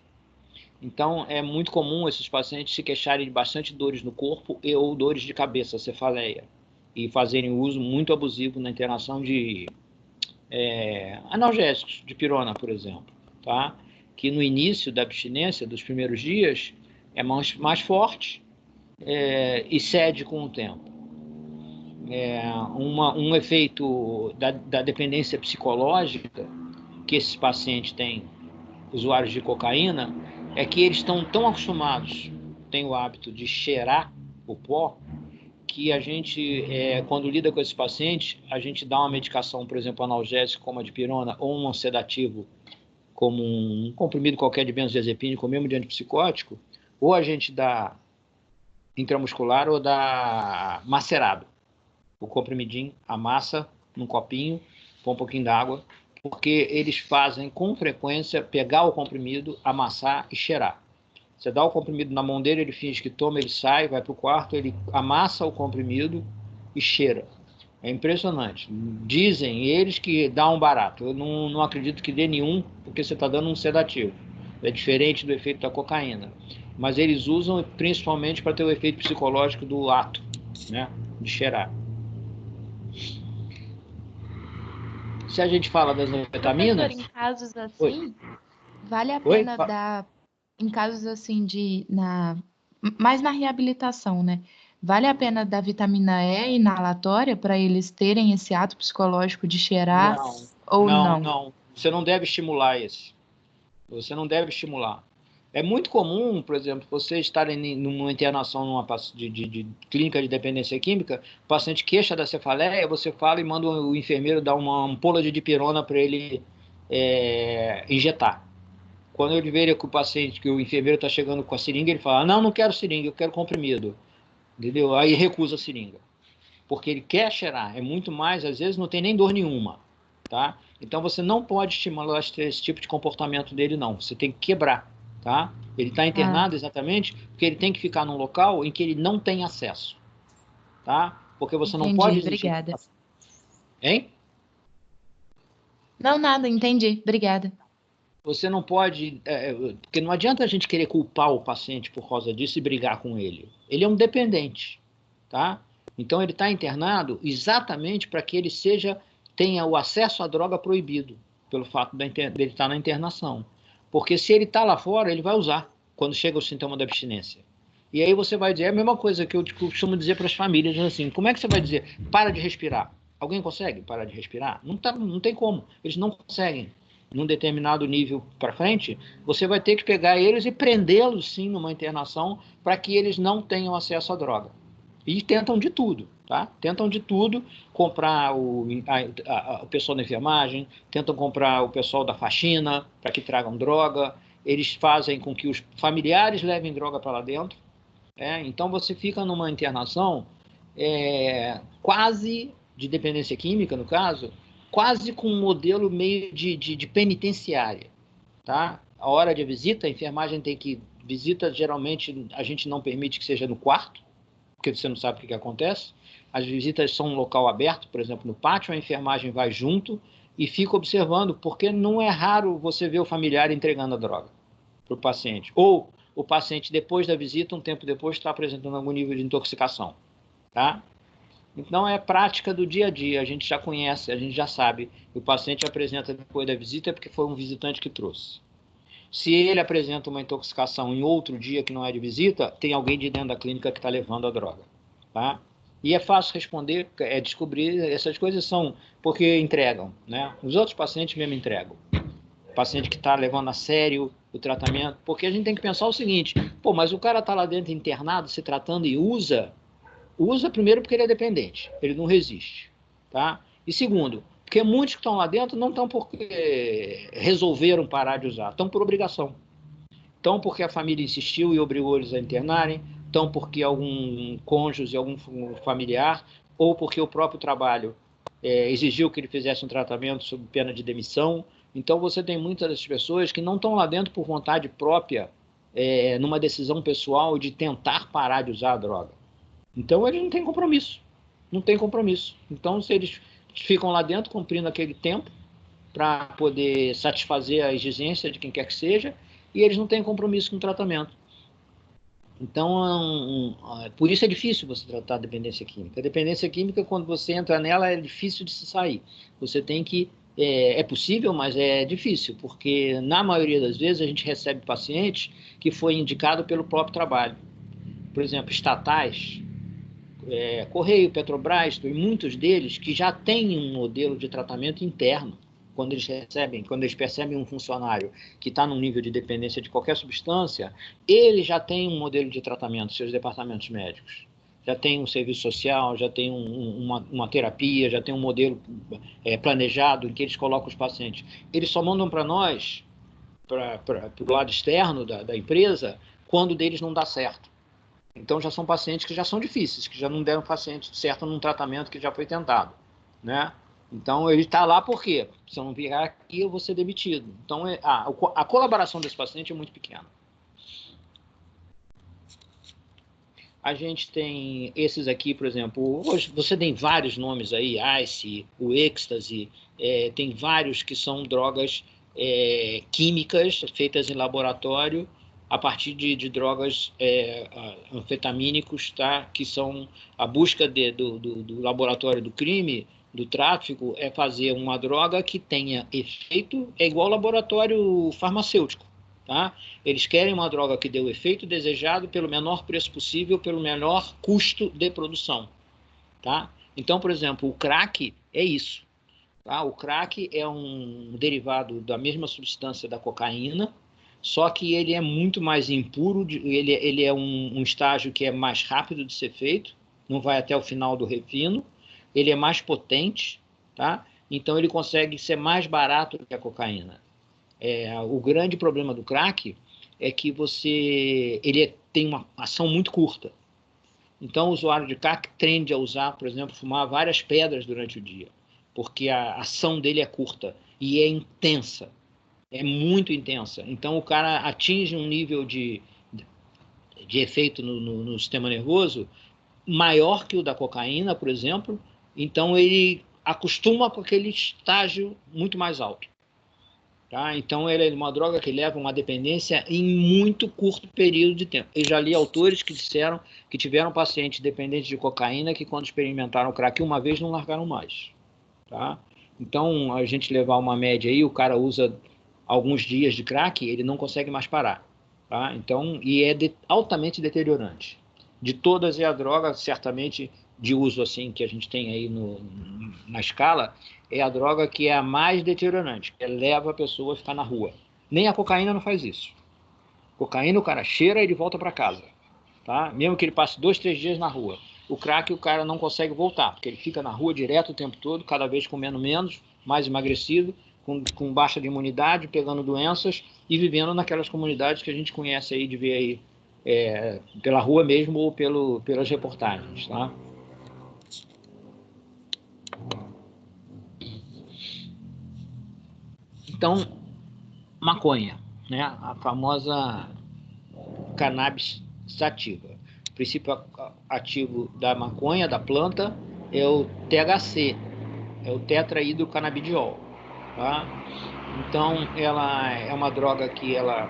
Então, é muito comum esses pacientes se queixarem de bastante dores no corpo ou dores de cabeça, cefaleia, e fazerem uso muito abusivo na internação de analgésicos, de pirona, por exemplo, tá? Que no início da abstinência, dos primeiros dias, é mais forte e cede com o tempo. Um efeito da dependência psicológica que esses pacientes têm, usuários de cocaína, é que eles estão tão acostumados, têm o hábito de cheirar o pó, que a gente, quando lida com esses pacientes, a gente dá uma medicação, por exemplo, analgésico como a dipirona, ou um sedativo, como um comprimido qualquer de benzodiazepínico, ou mesmo de antipsicótico, ou a gente dá intramuscular ou dá macerado. O comprimidinho, amassa num copinho, põe um pouquinho d'água, porque eles fazem com frequência pegar o comprimido, amassar e cheirar. Você dá o comprimido na mão dele, ele finge que toma, ele sai, vai para o quarto, ele amassa o comprimido e cheira. É impressionante. Dizem eles que dá um barato. Eu não acredito que dê nenhum, porque você está dando um sedativo. É diferente do efeito da cocaína. Mas eles usam principalmente para ter o efeito psicológico do ato, né, de cheirar. Se a gente fala das anfetaminas... Professor, em casos assim, Oi. vale a pena dar, em casos assim mais na reabilitação, né? Vale a pena dar vitamina E inalatória para eles terem esse ato psicológico de cheirar ou não? Não. Você não deve estimular esse. Você não deve estimular. É muito comum, por exemplo, você estar numa internação de clínica de dependência química, o paciente queixa da cefaleia, você fala e manda o enfermeiro dar uma ampola de dipirona para ele injetar. Quando ele vê que o enfermeiro está chegando com a seringa, ele fala, não quero seringa, eu quero comprimido. Entendeu? Aí recusa a seringa. Porque ele quer cheirar. É muito mais, às vezes não tem nem dor nenhuma. Tá? Então você não pode estimular esse tipo de comportamento dele, não. Você tem que quebrar. Tá? Ele está internado exatamente porque ele tem que ficar num local em que ele não tem acesso. Tá? Porque você não pode exigir... Obrigada. Hein? Não, nada, entendi. Obrigada. Você não pode... porque não adianta a gente querer culpar o paciente por causa disso e brigar com ele. Ele é um dependente. Tá? Então ele está internado exatamente para que ele tenha o acesso à droga proibido pelo fato dele estar na internação. Porque se ele está lá fora, ele vai usar quando chega o sintoma da abstinência. E aí você vai dizer, é a mesma coisa que eu costumo dizer para as famílias, assim, como é que você vai dizer, para de respirar? Alguém consegue parar de respirar? Não tem como, eles não conseguem. Num determinado nível para frente, você vai ter que pegar eles e prendê-los, sim, numa internação, para que eles não tenham acesso à droga. E tentam de tudo, tá? Tentam de tudo, comprar o pessoal da enfermagem, tentam comprar o pessoal da faxina para que tragam droga, eles fazem com que os familiares levem droga para lá dentro. Então você fica numa internação quase de dependência química, no caso, quase com um modelo meio de penitenciária. Tá? A hora de visita, a enfermagem tem que... Visita, geralmente, a gente não permite que seja no quarto, porque você não sabe o que acontece. As visitas são um local aberto, por exemplo, no pátio, a enfermagem vai junto e fica observando, porque não é raro você ver o familiar entregando a droga para o paciente. Ou o paciente, depois da visita, um tempo depois, está apresentando algum nível de intoxicação. Tá? Então, é prática do dia a dia, a gente já conhece, a gente já sabe. O paciente apresenta depois da visita porque foi um visitante que trouxe. Se ele apresenta uma intoxicação em outro dia que não é de visita, tem alguém de dentro da clínica que está levando a droga. Tá? E é fácil responder, descobrir, essas coisas são porque entregam. Né? Os outros pacientes mesmo entregam. O paciente que está levando a sério o tratamento, porque a gente tem que pensar o seguinte, mas o cara está lá dentro internado, se tratando e usa primeiro porque ele é dependente, ele não resiste. Tá? E segundo, porque muitos que estão lá dentro não estão porque resolveram parar de usar, estão por obrigação. Estão porque a família insistiu e obrigou eles a internarem, estão porque algum cônjuge, algum familiar, ou porque o próprio trabalho exigiu que ele fizesse um tratamento sob pena de demissão. Então você tem muitas dessas pessoas que não estão lá dentro por vontade própria, numa decisão pessoal de tentar parar de usar a droga. Então eles não têm compromisso. Não tem compromisso. Então, se eles ficam lá dentro cumprindo aquele tempo para poder satisfazer a exigência de quem quer que seja, e eles não têm compromisso com o tratamento. Então, por isso é difícil você tratar a dependência química. A dependência química, quando você entra nela, é difícil de se sair. Você tem que... É possível, mas é difícil, porque na maioria das vezes a gente recebe pacientes que foi indicado pelo próprio trabalho. Por exemplo, estatais, Correio, Petrobras, e muitos deles que já têm um modelo de tratamento interno. Quando eles percebem um funcionário que está num nível de dependência de qualquer substância, ele já tem um modelo de tratamento, seus departamentos médicos. Já tem um serviço social, já tem uma terapia, já tem um modelo planejado em que eles colocam os pacientes. Eles só mandam para nós, para o lado externo da empresa, quando o deles não dá certo. Então, já são pacientes que já são difíceis, que já não deram paciente certo num tratamento que já foi tentado. Né? Então, ele está lá por quê? Se eu não virar aqui, eu vou ser demitido. Então, a colaboração desse paciente é muito pequena. A gente tem esses aqui, por exemplo, hoje você tem vários nomes aí, ICE, o Ecstasy, tem vários que são drogas químicas feitas em laboratório a partir de drogas anfetamínicos, tá? Que são a busca do laboratório do crime, do tráfico, é fazer uma droga que tenha efeito, igual ao laboratório farmacêutico. Tá? Eles querem uma droga que dê o efeito desejado pelo menor preço possível, pelo menor custo de produção. Tá? Então, por exemplo, o crack é isso. Tá? O crack é um derivado da mesma substância da cocaína, só que ele é muito mais impuro, ele é um estágio que é mais rápido de ser feito, não vai até o final do refino, ele é mais potente, tá? Então ele consegue ser mais barato que a cocaína. O grande problema do crack é que ele tem uma ação muito curta. Então, o usuário de crack tende a usar, por exemplo, fumar várias pedras durante o dia, porque a ação dele é curta e é intensa, é muito intensa. Então, o cara atinge um nível de efeito no sistema nervoso maior que o da cocaína, por exemplo. Então, ele acostuma com aquele estágio muito mais alto. Tá? Então, ela é uma droga que leva uma dependência em muito curto período de tempo. Eu já li autores que disseram que tiveram pacientes dependentes de cocaína que, quando experimentaram crack uma vez, não largaram mais. Tá? Então, a gente levar uma média aí, o cara usa alguns dias de crack, ele não consegue mais parar. Tá? Então, e é altamente deteriorante. De todas é a droga, certamente, de uso assim que a gente tem aí na escala, é a droga que é a mais deteriorante, que leva a pessoa a ficar na rua. Nem a cocaína não faz isso. Cocaína, o cara cheira e ele volta para casa. Tá? Mesmo que ele passe 2, 3 dias na rua. O crack, o cara não consegue voltar, porque ele fica na rua direto o tempo todo, cada vez comendo menos, mais emagrecido, com baixa de imunidade, pegando doenças e vivendo naquelas comunidades que a gente conhece aí, de ver aí, pela rua mesmo ou pelas reportagens. Tá? Então, maconha, né? A famosa cannabis sativa. O princípio ativo da maconha, da planta, é o THC, é o tetrahidrocanabidiol. Tá? Então, ela é uma droga que ela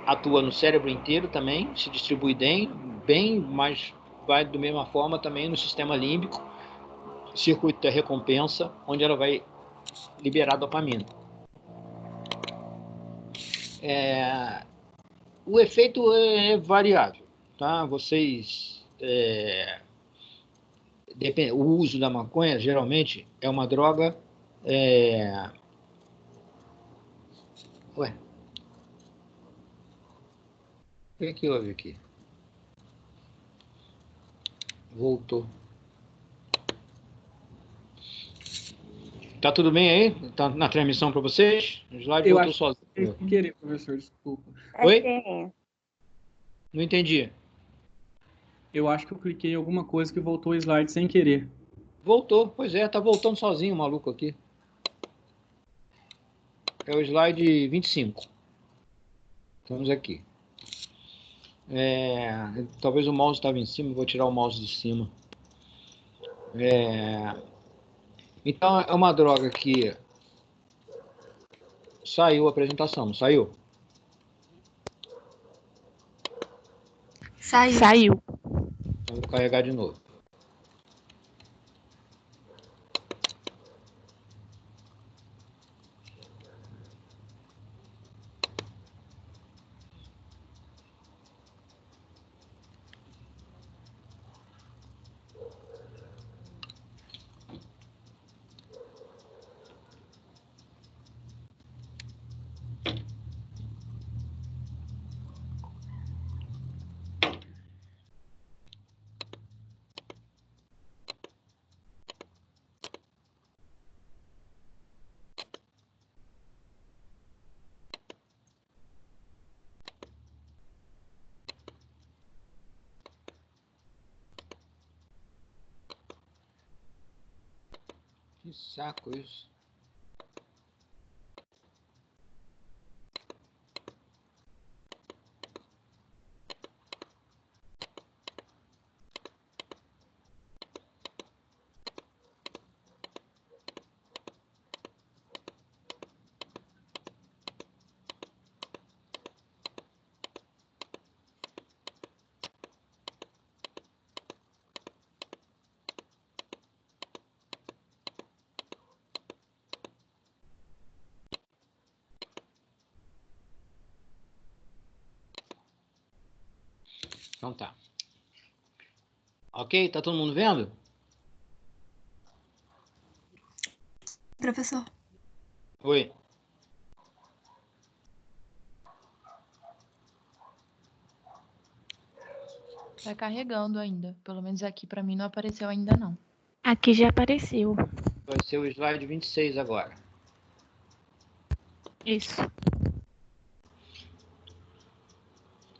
atua no cérebro inteiro também, se distribui bem, mas vai da mesma forma também no sistema límbico, circuito da recompensa, onde ela vai liberar dopamina. O efeito é variável, tá? O uso da maconha, geralmente, é uma droga... Ué? O que é que houve aqui? Voltou. Tá tudo bem aí? Tá na transmissão para vocês? O slide voltou sozinho. Sem querer, professor, desculpa. Oi? Não entendi. Eu acho que eu cliquei em alguma coisa que voltou o slide sem querer. Voltou, pois é, tá voltando sozinho o maluco aqui. É o slide 25. Estamos aqui. Talvez o mouse estava em cima, vou tirar o mouse de cima. Então, é uma droga que saiu a apresentação, não saiu? Saiu. Então, vou carregar de novo. Que saco isso. Então tá. Ok? Tá todo mundo vendo? Professor. Oi. Tá carregando ainda. Pelo menos aqui para mim não apareceu ainda não. Aqui já apareceu. Vai ser o slide 26 agora. Isso.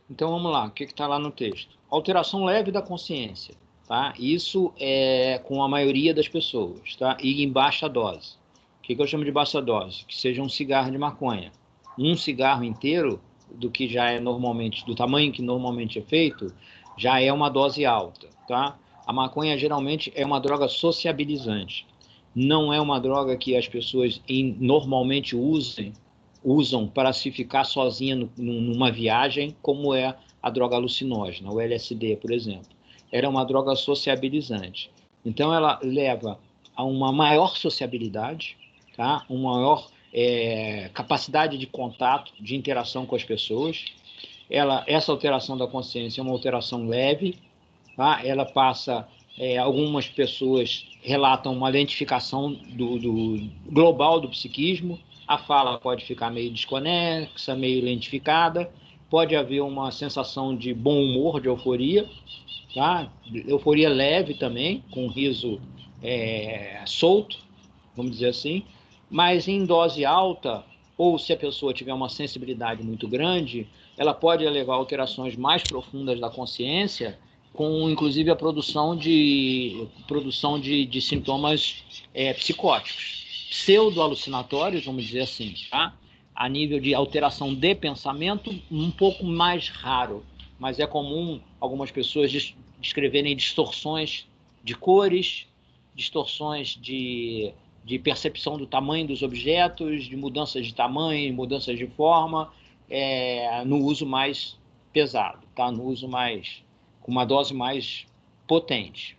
Então vamos lá, o que está lá no texto? Alteração leve da consciência, tá? Isso é com a maioria das pessoas, tá? E em baixa dose. O que eu chamo de baixa dose? Que seja um cigarro de maconha. Um cigarro inteiro, do que já é normalmente, do tamanho que normalmente é feito, já é uma dose alta, tá? A maconha geralmente é uma droga sociabilizante. Não é uma droga que as pessoas normalmente usam para se ficar sozinha numa viagem, como é a droga alucinógena, o LSD, por exemplo. Era uma droga sociabilizante. Então, ela leva a uma maior sociabilidade, tá? Uma maior capacidade de contato, de interação com as pessoas. Essa alteração da consciência é uma alteração leve, tá? Ela passa, algumas pessoas relatam uma lentificação do global do psiquismo, a fala pode ficar meio desconexa, meio lentificada, pode haver uma sensação de bom humor, de euforia, tá? Euforia leve também, com um riso solto, vamos dizer assim, mas em dose alta, ou se a pessoa tiver uma sensibilidade muito grande, ela pode levar a alterações mais profundas da consciência, com inclusive a produção de sintomas psicóticos, pseudo-alucinatórios, vamos dizer assim, tá? A nível de alteração de pensamento, um pouco mais raro, mas é comum algumas pessoas descreverem distorções de cores, distorções de percepção do tamanho dos objetos, de mudanças de tamanho, mudanças de forma, no uso mais pesado, tá? No uso com uma dose mais potente.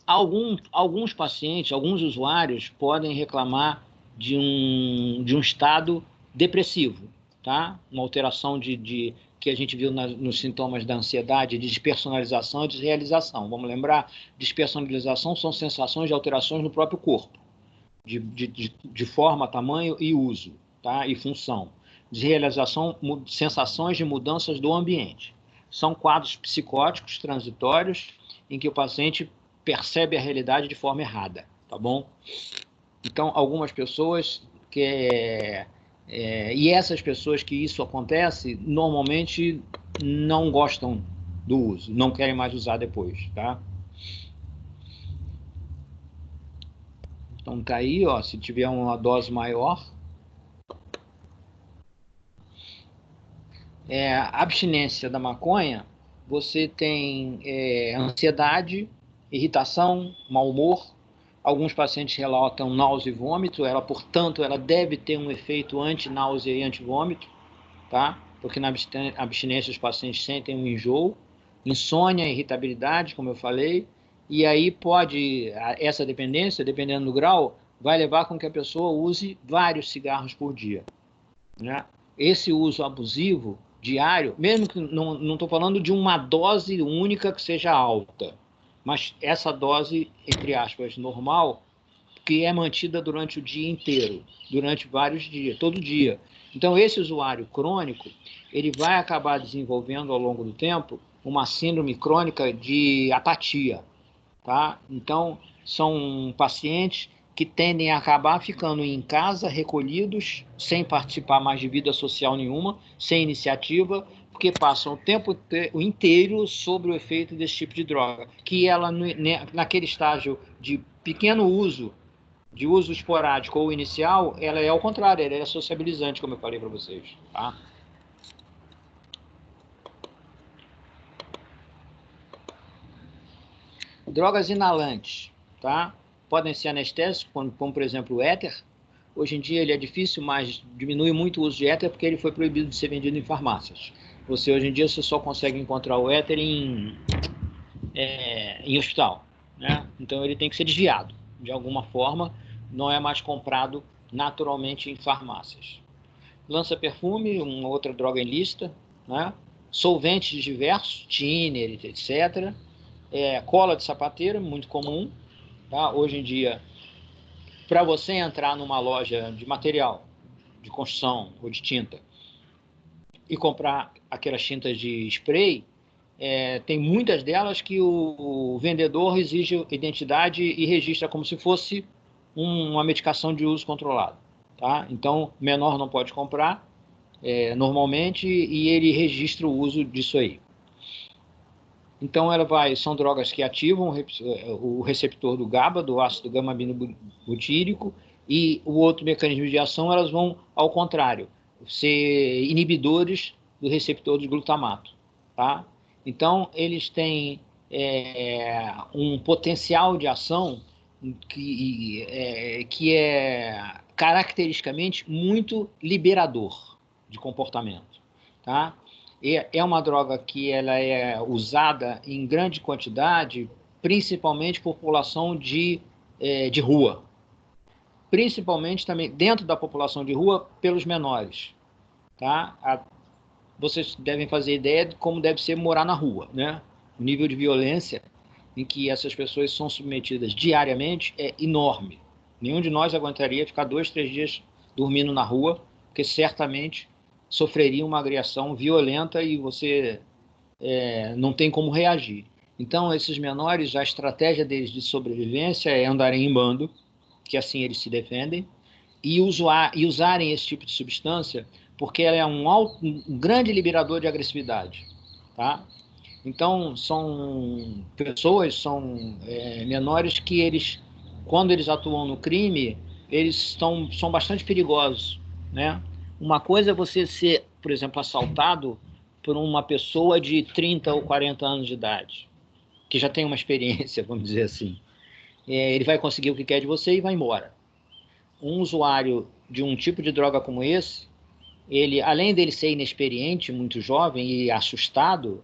Alguns pacientes, alguns usuários podem reclamar de um estado depressivo, tá? Uma alteração que a gente viu nos sintomas da ansiedade, de despersonalização e desrealização. Vamos lembrar, despersonalização são sensações de alterações no próprio corpo, de forma, tamanho e uso, tá? E função. Desrealização, sensações de mudanças do ambiente. São quadros psicóticos transitórios em que o paciente percebe a realidade de forma errada, tá bom? Então, algumas pessoas e essas pessoas que isso acontece, normalmente não gostam do uso, não querem mais usar depois, tá? Então, tá aí, ó, se tiver uma dose maior. A abstinência da maconha, você tem ansiedade, irritação, mau humor. Alguns pacientes relatam náusea e vômito, portanto, ela deve ter um efeito anti-náusea e anti-vômito, tá? Porque na abstinência os pacientes sentem um enjoo, insônia, irritabilidade, como eu falei, e aí essa dependência, dependendo do grau, vai levar com que a pessoa use vários cigarros por dia, né? Esse uso abusivo diário, mesmo que não estou falando de uma dose única que seja alta, mas essa dose, entre aspas, normal, que é mantida durante o dia inteiro, durante vários dias, todo dia. Então, esse usuário crônico, ele vai acabar desenvolvendo ao longo do tempo uma síndrome crônica de apatia, tá? Então, são pacientes que tendem a acabar ficando em casa, recolhidos, sem participar mais de vida social nenhuma, sem iniciativa, porque passam o tempo inteiro sobre o efeito desse tipo de droga, que ela, naquele estágio de pequeno uso, de uso esporádico ou inicial, ela é ao contrário, ela é sociabilizante, como eu falei para vocês, tá? Drogas inalantes, tá? Podem ser anestésicos, como por exemplo o éter. Hoje em dia ele é difícil, mas diminui muito o uso de éter porque ele foi proibido de ser vendido em farmácias. Hoje em dia você só consegue encontrar o éter em hospital, né? Então ele tem que ser desviado de alguma forma, não é mais comprado naturalmente em farmácias. Lança-perfume, uma outra droga ilícita, né? Solventes diversos, thinner, etc. Cola de sapateiro, muito comum, tá? Hoje em dia, para você entrar numa loja de material de construção ou de tinta e comprar aquelas tintas de spray, tem muitas delas que o vendedor exige identidade e registra como se fosse uma medicação de uso controlado, tá? Então, menor não pode comprar normalmente e ele registra o uso disso aí. Então, são drogas que ativam o receptor do GABA, do ácido gama-aminobutírico, e o outro mecanismo de ação, elas vão ao contrário, ser inibidores do receptor do glutamato, tá? Então, eles têm um potencial de ação que é caracteristicamente muito liberador de comportamento, tá? É uma droga que ela é usada em grande quantidade, principalmente por população de rua. Principalmente também dentro da população de rua, pelos menores. Tá? Vocês devem fazer ideia de como deve ser morar na rua, né? O nível de violência em que essas pessoas são submetidas diariamente é enorme. Nenhum de nós aguentaria ficar 2, 3 dias dormindo na rua, porque certamente sofreria uma agressão violenta e você não tem como reagir. Então, esses menores, a estratégia deles de sobrevivência é andarem em bando, que assim eles se defendem, e usarem esse tipo de substância, porque ela é um grande liberador de agressividade. Tá? Então, são pessoas, são menores que eles, quando eles atuam no crime, eles são bastante perigosos. Né? Uma coisa é você ser, por exemplo, assaltado por uma pessoa de 30 ou 40 anos de idade, que já tem uma experiência, vamos dizer assim. Ele vai conseguir o que quer de você e vai embora. Um usuário de um tipo de droga como esse, ele, além dele ser inexperiente, muito jovem e assustado,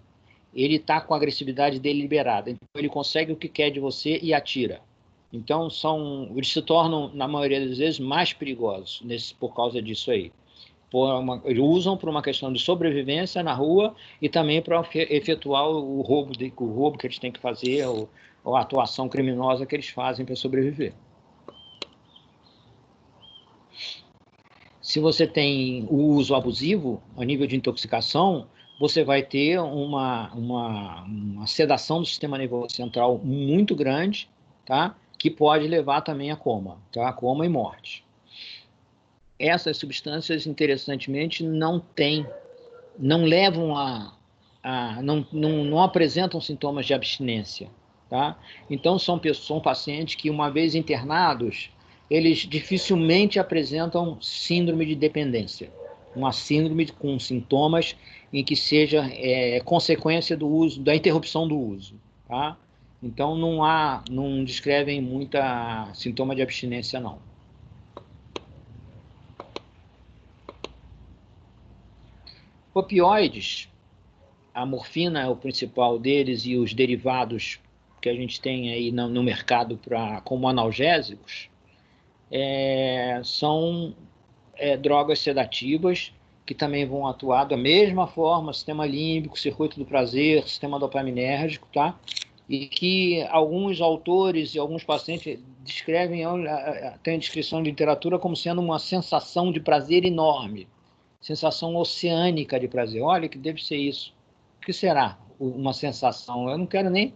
ele está com a agressividade dele liberada. Então, ele consegue o que quer de você e atira. Então, eles se tornam, na maioria das vezes, mais perigosos por causa disso aí. Eles usam por uma questão de sobrevivência na rua e também para efetuar o roubo que eles têm que fazer, ou a atuação criminosa que eles fazem para sobreviver. Se você tem o uso abusivo, a nível de intoxicação, você vai ter uma sedação do sistema nervoso central muito grande, tá? Que pode levar também a coma, tá? Coma e morte. Essas substâncias, interessantemente, não levam não apresentam sintomas de abstinência, tá? Então, são pacientes que, uma vez internados, eles dificilmente apresentam síndrome de dependência, uma síndrome com sintomas em que seja consequência do uso, da interrupção do uso, tá? Então, não descrevem muita sintoma de abstinência, não. Opioides, a morfina é o principal deles e os derivados que a gente tem aí no mercado como analgésicos, são drogas sedativas que também vão atuar da mesma forma, sistema límbico, circuito do prazer, sistema dopaminérgico, tá? E que alguns autores e alguns pacientes descrevem, tem descrição de literatura como sendo uma sensação de prazer enorme, sensação oceânica de prazer. Olha que deve ser isso. O que será uma sensação? Eu não quero nem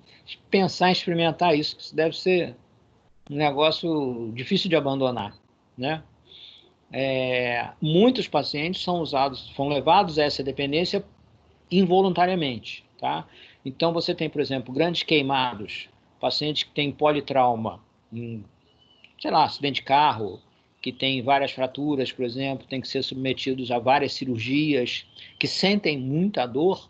pensar em experimentar isso, isso deve ser um negócio difícil de abandonar, né? Muitos pacientes são levados a essa dependência involuntariamente, tá? Então, você tem, por exemplo, grandes queimados, pacientes que têm politrauma, acidente de carro, que tem várias fraturas, por exemplo, tem que ser submetidos a várias cirurgias, que sentem muita dor,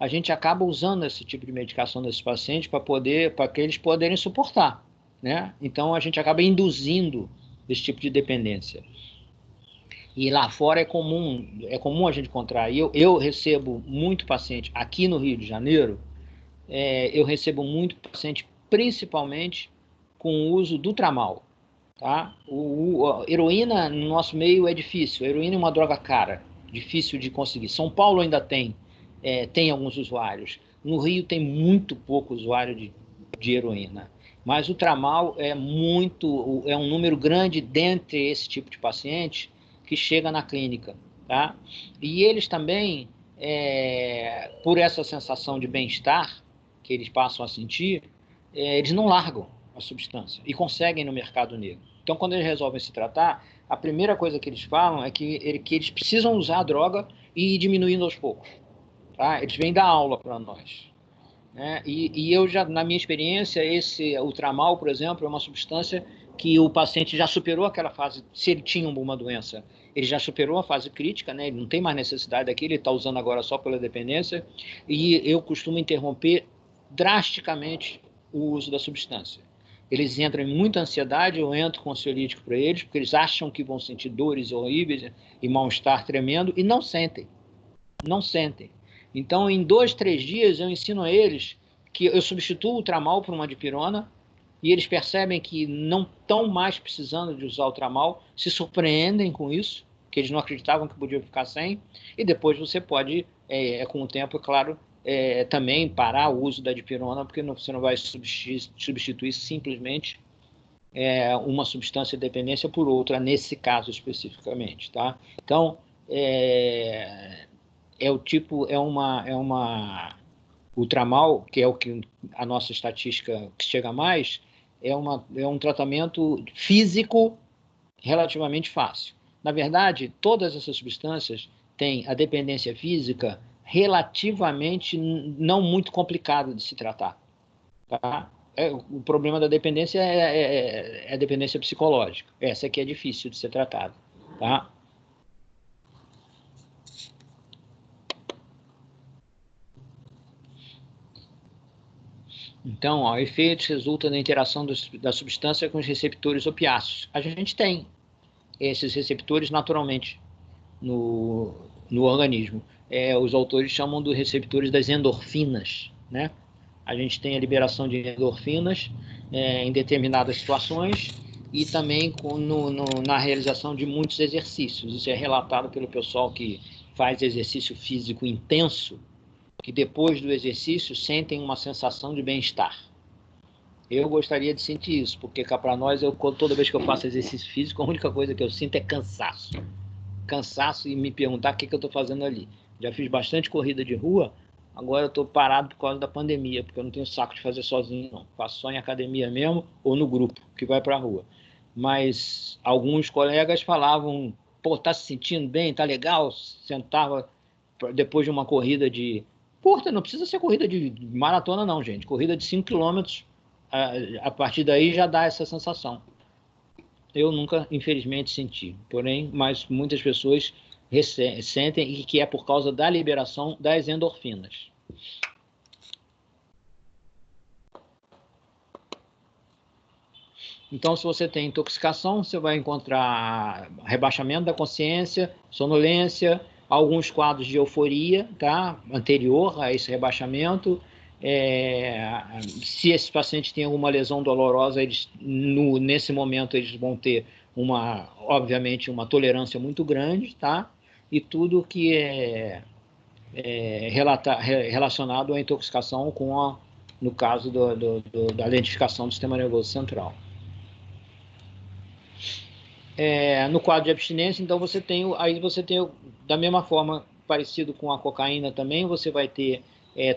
a gente acaba usando esse tipo de medicação desses pacientes para que eles poderem suportar, né? Então, a gente acaba induzindo esse tipo de dependência. E lá fora é comum a gente encontrar. Eu recebo muito paciente aqui no Rio de Janeiro, eu recebo muito paciente principalmente com o uso do tramal. Tá? A heroína no nosso meio é difícil. A heroína é uma droga cara, difícil de conseguir. São Paulo ainda tem alguns usuários. No Rio tem muito pouco usuário de heroína. Mas o tramal é um número grande dentre esse tipo de paciente que chega na clínica. Tá? E eles também, por essa sensação de bem-estar que eles passam a sentir, eles não largam a substância e conseguem no mercado negro. Então, quando eles resolvem se tratar, a primeira coisa que eles falam é que eles precisam usar a droga e ir diminuindo aos poucos. Tá? Eles vêm dar aula para nós. Né? E eu já, na minha experiência, o tramal, por exemplo, é uma substância que o paciente já superou aquela fase, se ele tinha uma doença, ele já superou a fase crítica, né? Ele não tem mais necessidade daquilo, ele está usando agora só pela dependência, e eu costumo interromper drasticamente o uso da substância. Eles entram em muita ansiedade, eu entro com ansiolítico para eles, porque eles acham que vão sentir dores horríveis e mal-estar tremendo, e não sentem. Não sentem. Então, em 2, 3 dias, eu ensino a eles que eu substituo o tramal por uma dipirona, e eles percebem que não estão mais precisando de usar o tramal, se surpreendem com isso, que eles não acreditavam que podiam ficar sem, e depois você pode, com o tempo, é claro, também parar o uso da dipirona, porque você não vai substituir simplesmente uma substância de dependência por outra, nesse caso especificamente, tá? Então, o tramal, que é o que a nossa estatística chega mais, é um tratamento físico relativamente fácil. Na verdade, todas essas substâncias têm a dependência física relativamente não muito complicada de se tratar, tá? O problema da dependência é a dependência psicológica. Essa aqui é difícil de ser tratada, tá? Então, o efeito resulta da interação da substância com os receptores opiáceos. A gente tem esses receptores naturalmente no organismo. Os autores chamam de receptores das endorfinas, né? A gente tem a liberação de endorfinas em determinadas situações e também na realização de muitos exercícios. Isso é relatado pelo pessoal que faz exercício físico intenso, que depois do exercício sentem uma sensação de bem-estar. Eu gostaria de sentir isso, porque cá para nós, toda vez que eu faço exercício físico, a única coisa que eu sinto é cansaço. Cansaço e me perguntar o que eu estou fazendo ali. Já fiz bastante corrida de rua, agora eu estou parado por causa da pandemia, porque eu não tenho saco de fazer sozinho, não. Faço só em academia mesmo ou no grupo que vai para a rua. Mas alguns colegas falavam, pô, tá se sentindo bem, tá legal? Sentava depois de uma corrida curta, não precisa ser corrida de maratona não, gente. Corrida de 5 quilômetros, a partir daí já dá essa sensação. Eu nunca, infelizmente, senti. Porém, mas muitas pessoas sentem, e que é por causa da liberação das endorfinas. Então, se você tem intoxicação, você vai encontrar rebaixamento da consciência, sonolência, alguns quadros de euforia, tá? Anterior a esse rebaixamento. Se esse paciente tem alguma lesão dolorosa, nesse momento eles vão ter obviamente uma tolerância muito grande, tá? E tudo que é relacionado à intoxicação no caso da lentificação do sistema nervoso central. No quadro de abstinência, então você tem da mesma forma, parecido com a cocaína também, você vai ter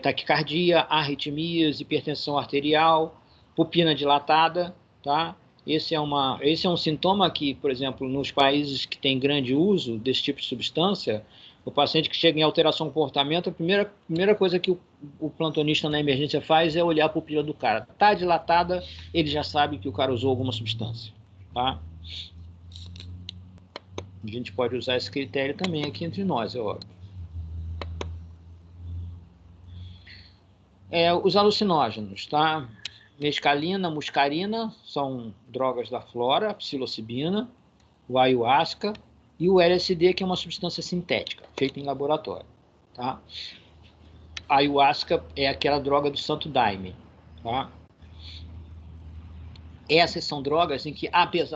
taquicardia, arritmias, hipertensão arterial, pupila dilatada, tá? Esse é um sintoma que, por exemplo, nos países que têm grande uso desse tipo de substância, o paciente que chega em alteração do comportamento, a primeira coisa que o plantonista na emergência faz é olhar a pupila do cara. Está dilatada, ele já sabe que o cara usou alguma substância, tá? A gente pode usar esse critério também aqui entre nós, é óbvio. Os alucinógenos, tá? Mescalina, muscarina, são drogas da flora, a psilocibina, o ayahuasca e o LSD, que é uma substância sintética, feita em laboratório, tá? A ayahuasca é aquela droga do santo daime, tá? Essas são drogas em que,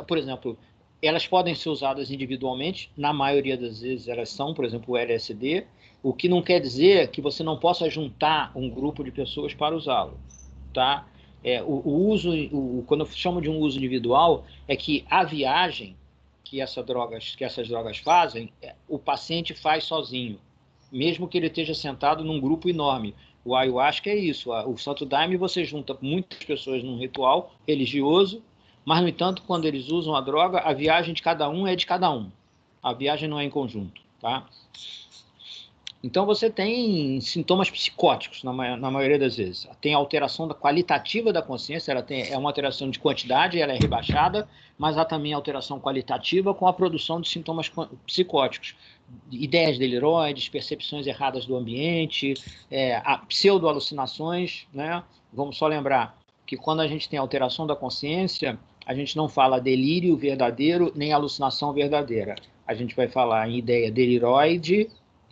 por exemplo, elas podem ser usadas individualmente, na maioria das vezes elas são, por exemplo, o LSD, o que não quer dizer que você não possa juntar um grupo de pessoas para usá-lo, tá? Quando eu chamo de um uso individual, é que a viagem que essas drogas fazem, o paciente faz sozinho, mesmo que ele esteja sentado num grupo enorme. O ayahuasca é isso, o santo daime você junta muitas pessoas num ritual religioso, mas, no entanto, quando eles usam a droga, a viagem de cada um é de cada um. A viagem não é em conjunto, tá? Então, você tem sintomas psicóticos, na maioria das vezes. Tem alteração qualitativa da consciência, é uma alteração de quantidade, ela é rebaixada, mas há também alteração qualitativa com a produção de sintomas psicóticos. Ideias deliroides, percepções erradas do ambiente, pseudo-alucinações, né? Vamos só lembrar que quando a gente tem alteração da consciência, a gente não fala delírio verdadeiro nem alucinação verdadeira. A gente vai falar em ideia deliroide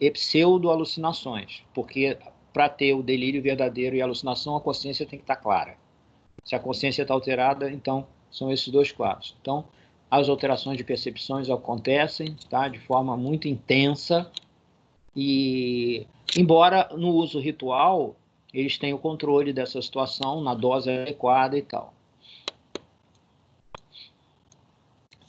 pseudo-alucinações, porque para ter o delírio verdadeiro e a alucinação, a consciência tem que estar clara. Se a consciência está alterada, então são esses dois quadros. Então, as alterações de percepções acontecem, tá, de forma muito intensa, e embora no uso ritual eles tenham o controle dessa situação na dose adequada e tal.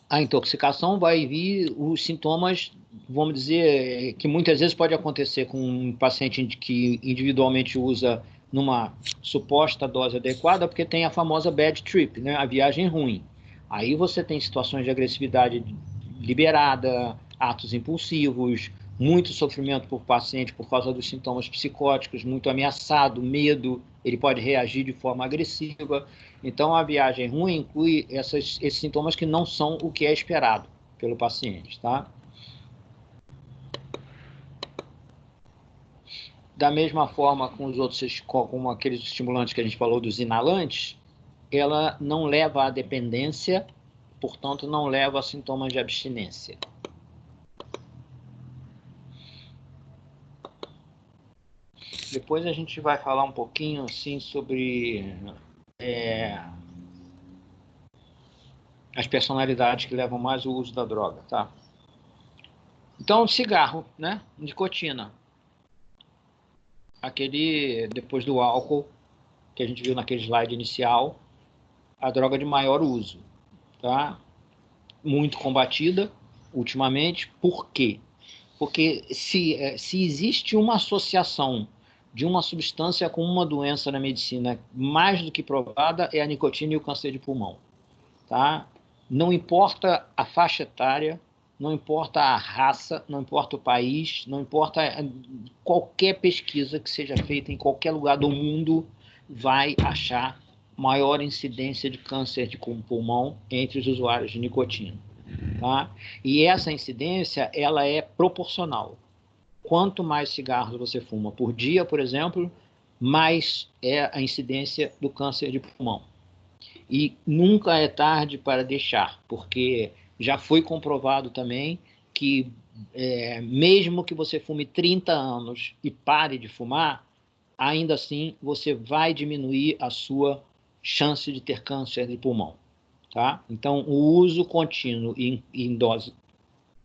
A intoxicação vai vir os sintomas, vamos dizer, que muitas vezes pode acontecer com um paciente que individualmente usa numa suposta dose adequada, porque tem a famosa bad trip, né? A viagem ruim. Aí você tem situações de agressividade liberada, atos impulsivos, muito sofrimento por paciente por causa dos sintomas psicóticos, muito ameaçado, medo, ele pode reagir de forma agressiva. Então, a viagem ruim inclui esses sintomas que não são o que é esperado pelo paciente, tá? Da mesma forma com os outros, como aqueles estimulantes que a gente falou dos inalantes, ela não leva à dependência, portanto, não leva a sintomas de abstinência. Depois a gente vai falar um pouquinho assim sobre as personalidades que levam mais o uso da droga, tá? Então, cigarro, né? Nicotina. Aquele, depois do álcool, que a gente viu naquele slide inicial, a droga de maior uso, tá? Muito combatida ultimamente. Por quê? Porque se existe uma associação de uma substância com uma doença na medicina mais do que provada, é a nicotina e o câncer de pulmão, tá? Não importa a faixa etária, não importa a raça, não importa o país, não importa qualquer pesquisa que seja feita em qualquer lugar do mundo, vai achar maior incidência de câncer de pulmão entre os usuários de nicotina, tá? E essa incidência, ela é proporcional. Quanto mais cigarros você fuma por dia, por exemplo, mais é a incidência do câncer de pulmão. E nunca é tarde para deixar, porque já foi comprovado também que mesmo que você fume 30 anos e pare de fumar, ainda assim você vai diminuir a sua chance de ter câncer de pulmão, tá? Então, o uso contínuo em dose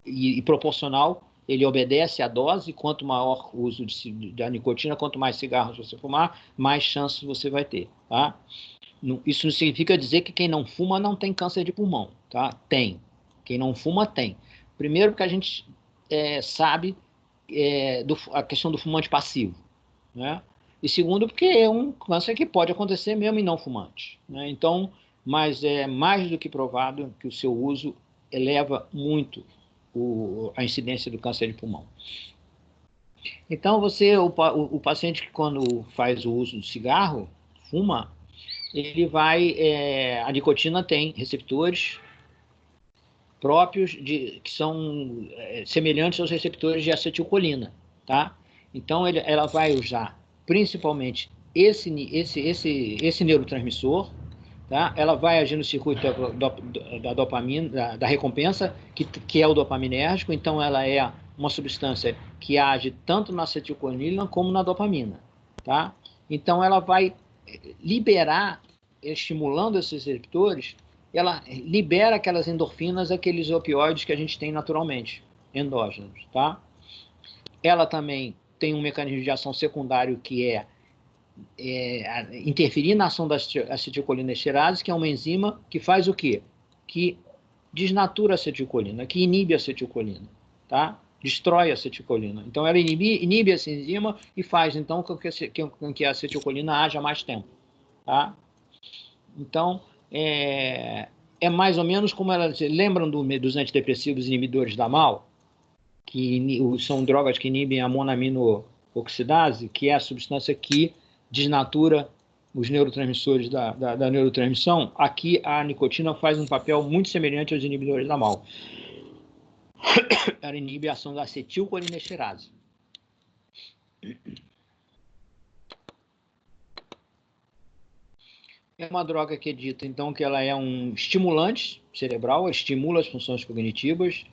e proporcional, ele obedece à dose. Quanto maior o uso da nicotina, quanto mais cigarros você fumar, mais chances você vai ter, tá? Isso não significa dizer que quem não fuma não tem câncer de pulmão, tá? Tem. Quem não fuma tem. Primeiro porque a gente sabe a questão do fumante passivo, né? E segundo porque é um câncer que pode acontecer mesmo em não fumantes, né? Então, mas é mais do que provado que o seu uso eleva muito a incidência do câncer de pulmão. Então, o paciente que quando faz o uso do cigarro, fuma, ele vai, a nicotina tem receptores próprios que são semelhantes aos receptores de acetilcolina, tá? Então ela vai usar principalmente esse neurotransmissor, tá? Ela vai agir no circuito da dopamina, da recompensa, que é o dopaminérgico. Então ela é uma substância que age tanto na acetilcolina como na dopamina, tá? Então ela vai liberar, estimulando esses receptores, ela libera aquelas endorfinas, aqueles opioides que a gente tem naturalmente, endógenos, tá? Ela também tem um mecanismo de ação secundário que é interferir na ação da acetilcolinesterase, que é uma enzima que faz o quê? Que desnatura a acetilcolina, que inibe a acetilcolina, tá? Destrói a acetilcolina. Então, ela inibe essa enzima e faz, então, com que a acetilcolina haja mais tempo, tá? Então, é mais ou menos como elas lembram dos antidepressivos inibidores da MAO, que são drogas que inibem a monamino-oxidase, que é a substância que desnatura os neurotransmissores da neurotransmissão. Aqui a nicotina faz um papel muito semelhante aos inibidores da MAO. Ela inibe a ação da acetilcolinesterase. É uma droga que é dita, então, que ela é um estimulante cerebral, estimula as funções cognitivas,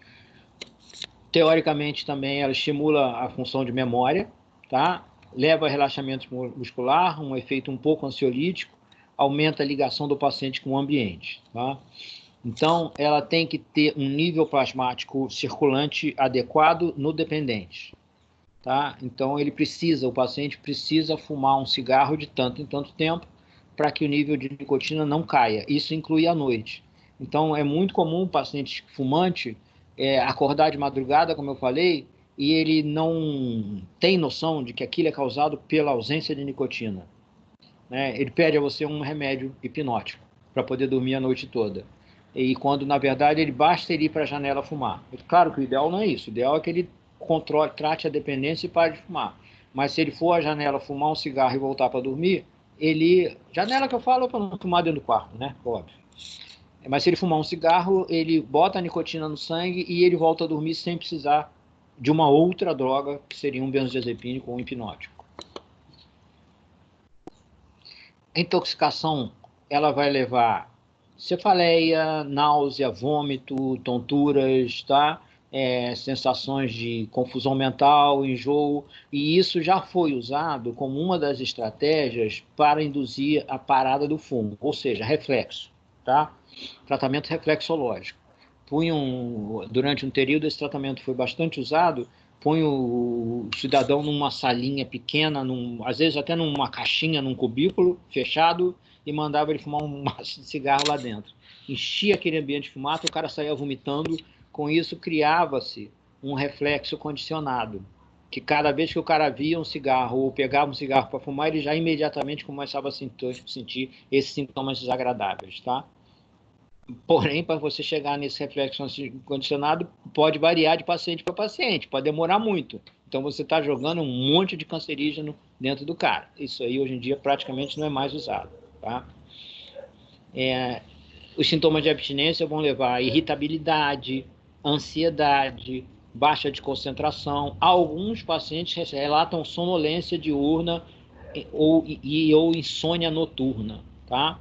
Teoricamente, também, ela estimula a função de memória, tá? Leva a relaxamento muscular, um efeito um pouco ansiolítico, aumenta a ligação do paciente com o ambiente, tá? Então, ela tem que ter um nível plasmático circulante adequado no dependente, tá? Então, o paciente precisa fumar um cigarro de tanto em tanto tempo para que o nível de nicotina não caia. Isso inclui à noite. Então, é muito comum o paciente fumante acordar de madrugada, como eu falei, e ele não tem noção de que aquilo é causado pela ausência de nicotina, né? Ele pede a você um remédio hipnótico para poder dormir a noite toda. E quando, na verdade, basta ele ir para a janela fumar. Claro que o ideal não é isso. O ideal é que ele trate a dependência e pare de fumar. Mas se ele for à janela fumar um cigarro e voltar para dormir, janela que eu falo é para não fumar dentro do quarto, né? Óbvio. Mas se ele fumar um cigarro, ele bota a nicotina no sangue e ele volta a dormir sem precisar de uma outra droga, que seria um benzodiazepínico ou um hipnótico. A intoxicação, ela vai levar cefaleia, náusea, vômito, tonturas, tá? Sensações de confusão mental, enjoo, e isso já foi usado como uma das estratégias para induzir a parada do fumo, ou seja, reflexo, tá? Tratamento reflexológico. Durante um período, esse tratamento foi bastante usado, põe o cidadão numa salinha pequena, às vezes até numa caixinha, num cubículo fechado, e mandava ele fumar um maço de cigarro lá dentro. Enchia aquele ambiente de fumaça, o cara saía vomitando. Com isso, criava-se um reflexo condicionado, que cada vez que o cara via um cigarro ou pegava um cigarro para fumar, ele já imediatamente começava a sentir esses sintomas desagradáveis, tá? Porém, para você chegar nesse reflexo condicionado, pode variar de paciente para paciente, pode demorar muito. Então, você está jogando um monte de cancerígeno dentro do cara. Isso aí, hoje em dia, praticamente não é mais usado, tá? Os sintomas de abstinência vão levar a irritabilidade, ansiedade, baixa de concentração. Alguns pacientes relatam sonolência diurna ou insônia noturna, tá?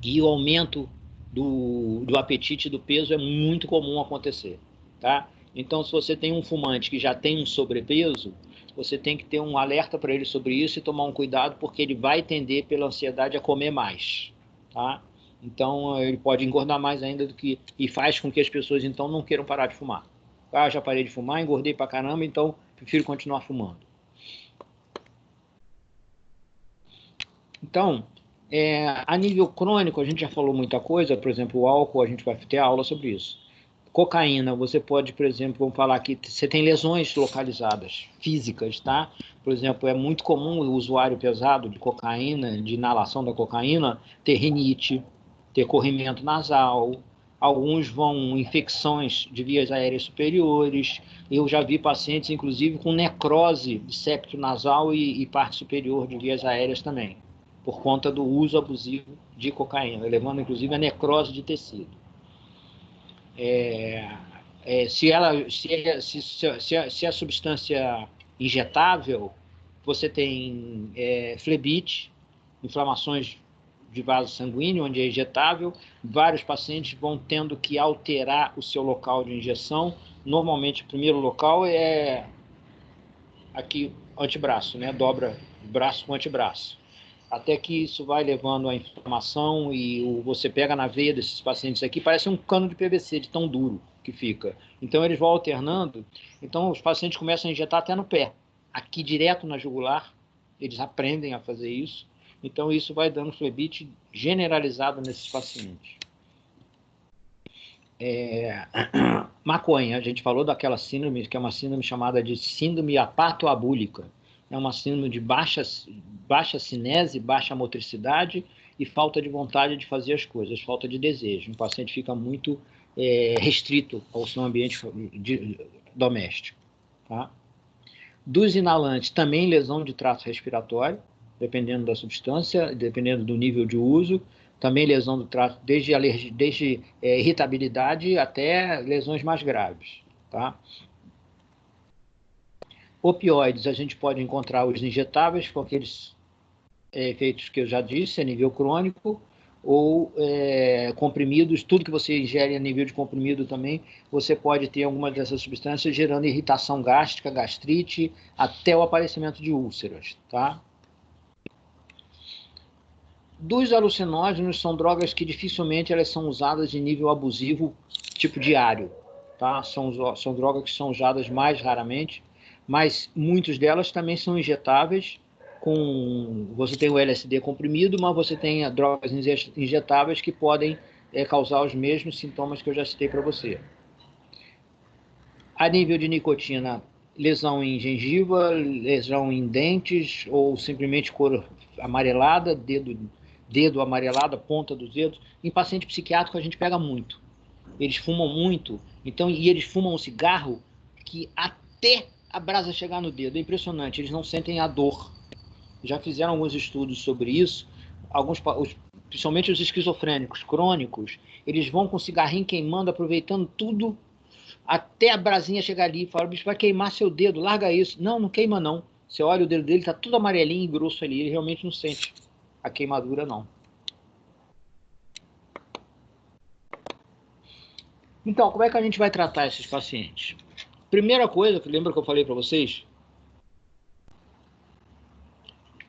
E o aumento do apetite e do peso é muito comum acontecer, tá? Então, se você tem um fumante que já tem um sobrepeso, você tem que ter um alerta para ele sobre isso e tomar um cuidado, porque ele vai tender, pela ansiedade, a comer mais, tá? Então, ele pode engordar mais ainda e faz com que as pessoas, então, não queiram parar de fumar. Já parei de fumar, engordei pra caramba, então prefiro continuar fumando. Então, a nível crônico, a gente já falou muita coisa, por exemplo, o álcool, a gente vai ter aula sobre isso. Cocaína, você pode, por exemplo, vamos falar aqui, você tem lesões localizadas, físicas, tá? Por exemplo, é muito comum o usuário pesado de cocaína, de inalação da cocaína, ter rinite, ter corrimento nasal, alguns vão infecções de vias aéreas superiores. Eu já vi pacientes, inclusive, com necrose de septo nasal e parte superior de vias aéreas também, por conta do uso abusivo de cocaína, levando, inclusive, a necrose de tecido. Se a substância injetável, você tem flebite, inflamações de vaso sanguíneo, onde é injetável. Vários pacientes vão tendo que alterar o seu local de injeção. Normalmente, o primeiro local é aqui, antebraço, né? Dobra braço com antebraço. Até que isso vai levando à inflamação e você pega na veia desses pacientes aqui, parece um cano de PVC, de tão duro que fica. Então, eles vão alternando. Então, os pacientes começam a injetar até no pé. Aqui, direto na jugular, eles aprendem a fazer isso. Então, isso vai dando flebite generalizado nesses pacientes. Maconha, a gente falou daquela síndrome, que é uma síndrome chamada de síndrome hepatoabúlica. É uma síndrome de baixa cinese, baixa motricidade e falta de vontade de fazer as coisas, falta de desejo. O paciente fica muito restrito ao seu ambiente doméstico. Tá? Dos inalantes, também lesão de trato respiratório, dependendo da substância, dependendo do nível de uso. Também lesão do trato, desde irritabilidade até lesões mais graves. Tá? Opioides, a gente pode encontrar os injetáveis, com aqueles efeitos que eu já disse, a nível crônico. ou comprimidos, tudo que você ingere a nível de comprimido também, você pode ter alguma dessas substâncias gerando irritação gástrica, gastrite, até o aparecimento de úlceras, tá? Dos alucinógenos são drogas que dificilmente elas são usadas de nível abusivo, tipo diário, tá? São drogas que são usadas mais raramente, mas muitas delas também são injetáveis. Você tem o LSD comprimido, mas você tem drogas injetáveis que podem causar os mesmos sintomas que eu já citei para você. A nível de nicotina, lesão em gengiva, lesão em dentes, ou simplesmente cor amarelada, dedo amarelado, a ponta dos dedos. Em paciente psiquiátrico a gente pega muito. Eles fumam muito, e eles fumam um cigarro que até a brasa chegar no dedo. É impressionante, eles não sentem a dor. Já fizeram alguns estudos sobre isso, principalmente os esquizofrênicos crônicos, eles vão com cigarrinho queimando, aproveitando tudo, até a brasinha chegar ali e falar, bicho, vai queimar seu dedo, larga isso. Não, não queima não. Você olha o dedo dele, está tudo amarelinho e grosso ali, ele realmente não sente a queimadura, não. Então, como é que a gente vai tratar esses pacientes? Primeira coisa, lembra que eu falei para vocês?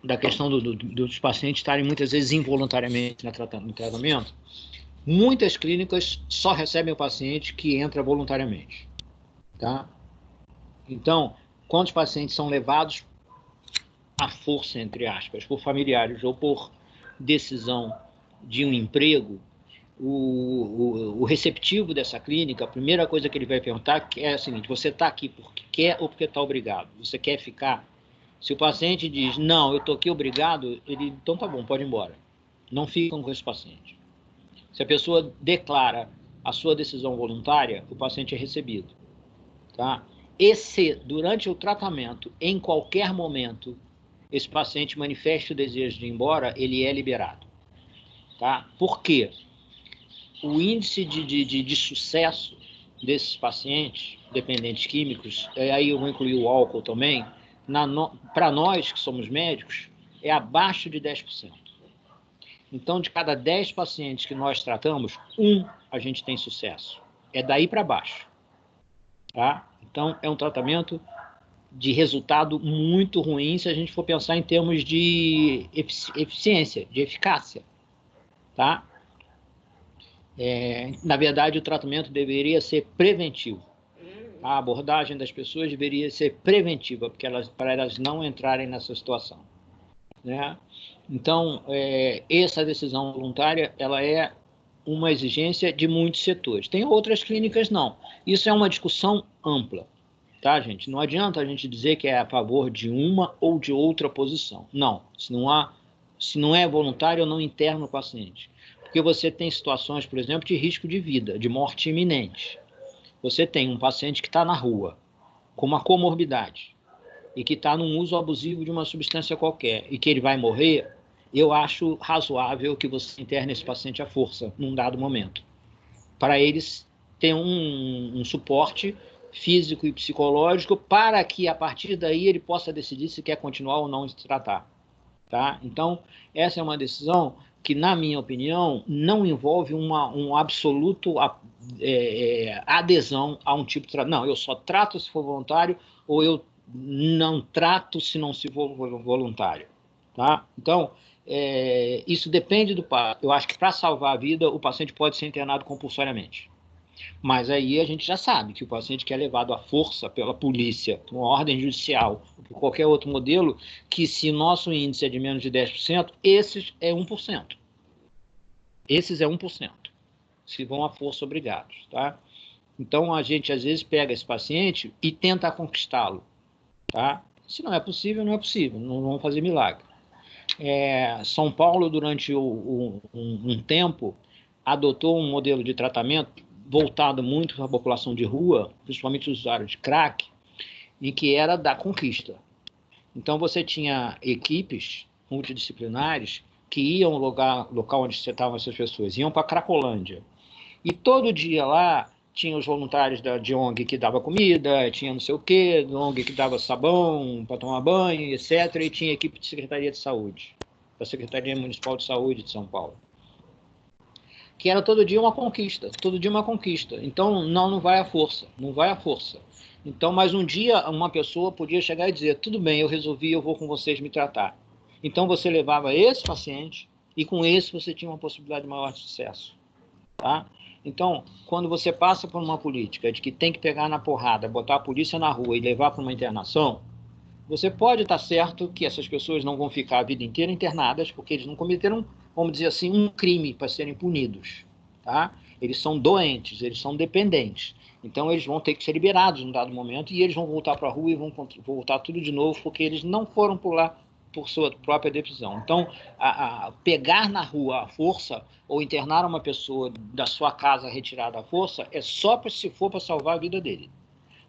Da questão dos pacientes estarem muitas vezes involuntariamente no tratamento, muitas clínicas só recebem o paciente que entra voluntariamente, tá? Então, quando os pacientes são levados à força, entre aspas, por familiares ou por decisão de um emprego, o receptivo dessa clínica, a primeira coisa que ele vai perguntar é a seguinte: você está aqui porque quer ou porque está obrigado? Você quer ficar? Se o paciente diz, não, eu estou aqui obrigado, então tá bom, pode ir embora. Não ficam com esse paciente. Se a pessoa declara a sua decisão voluntária, o paciente é recebido. Tá? E se, durante o tratamento, em qualquer momento, esse paciente manifesta o desejo de ir embora, ele é liberado. Tá? Por quê? O índice de sucesso desses pacientes, dependentes químicos, aí eu vou incluir o álcool também, para nós que somos médicos, é abaixo de 10%. Então, de cada 10 pacientes que nós tratamos, a gente tem sucesso. É daí para baixo. Tá? Então, é um tratamento de resultado muito ruim se a gente for pensar em termos de eficiência, de eficácia. Tá? Na verdade, o tratamento deveria ser preventivo. A abordagem das pessoas deveria ser preventiva, para elas não entrarem nessa situação. Né? Então, essa decisão voluntária, ela é uma exigência de muitos setores. Tem outras clínicas, não. Isso é uma discussão ampla, tá, gente? Não adianta a gente dizer que é a favor de uma ou de outra posição. Não. Se não é voluntário, eu não interno o paciente. Porque você tem situações, por exemplo, de risco de vida, de morte iminente. Você tem um paciente que está na rua, com uma comorbidade, e que está num uso abusivo de uma substância qualquer, e que ele vai morrer, eu acho razoável que você interne esse paciente à força, num dado momento, para eles ter um suporte físico e psicológico, para que, a partir daí, ele possa decidir se quer continuar ou não se tratar. Tá? Então, essa é uma decisão que, na minha opinião, não envolve um absoluto adesão a um tipo de tratamento. Não, eu só trato se for voluntário, ou eu não trato se não se for voluntário. Tá? Então, isso depende do paciente. Eu acho que, para salvar a vida, o paciente pode ser internado compulsoriamente. Mas aí a gente já sabe que o paciente que é levado à força pela polícia, por uma ordem judicial, ou por qualquer outro modelo, que se nosso índice é de menos de 10%, esses é 1%. Esses é 1%, se vão à força obrigados. Tá? Então, a gente, às vezes, pega esse paciente e tenta conquistá-lo. Tá? Se não é possível, não é possível. Não vamos fazer milagre. São Paulo, durante um tempo, adotou um modelo de tratamento voltado muito para a população de rua, principalmente os usuários de crack, em que era da conquista. Então, você tinha equipes multidisciplinares que iam ao local onde estavam essas pessoas, iam para a Cracolândia. E todo dia lá tinha os voluntários de ONG que dava comida, tinha não sei o quê, ONG que dava sabão para tomar banho, etc. E tinha equipe de Secretaria de Saúde, da Secretaria Municipal de Saúde de São Paulo. que era todo dia uma conquista, todo dia uma conquista. Então, não vai à força, não vai à força. Então, mas um dia uma pessoa podia chegar e dizer, tudo bem, eu resolvi, eu vou com vocês me tratar. Então, você levava esse paciente e com esse você tinha uma possibilidade maior de sucesso. Tá? Então, quando você passa por uma política de que tem que pegar na porrada, botar a polícia na rua e levar para uma internação, você pode estar certo que essas pessoas não vão ficar a vida inteira internadas, porque eles não cometeram, vamos dizer assim, um crime para serem punidos. Tá? Eles são doentes, eles são dependentes. Então, eles vão ter que ser liberados num dado momento e eles vão voltar para a rua e vão voltar tudo de novo, porque eles não foram por lá por sua própria decisão. Então, pegar na rua à força ou internar uma pessoa da sua casa retirada à força é só se for para salvar a vida dele.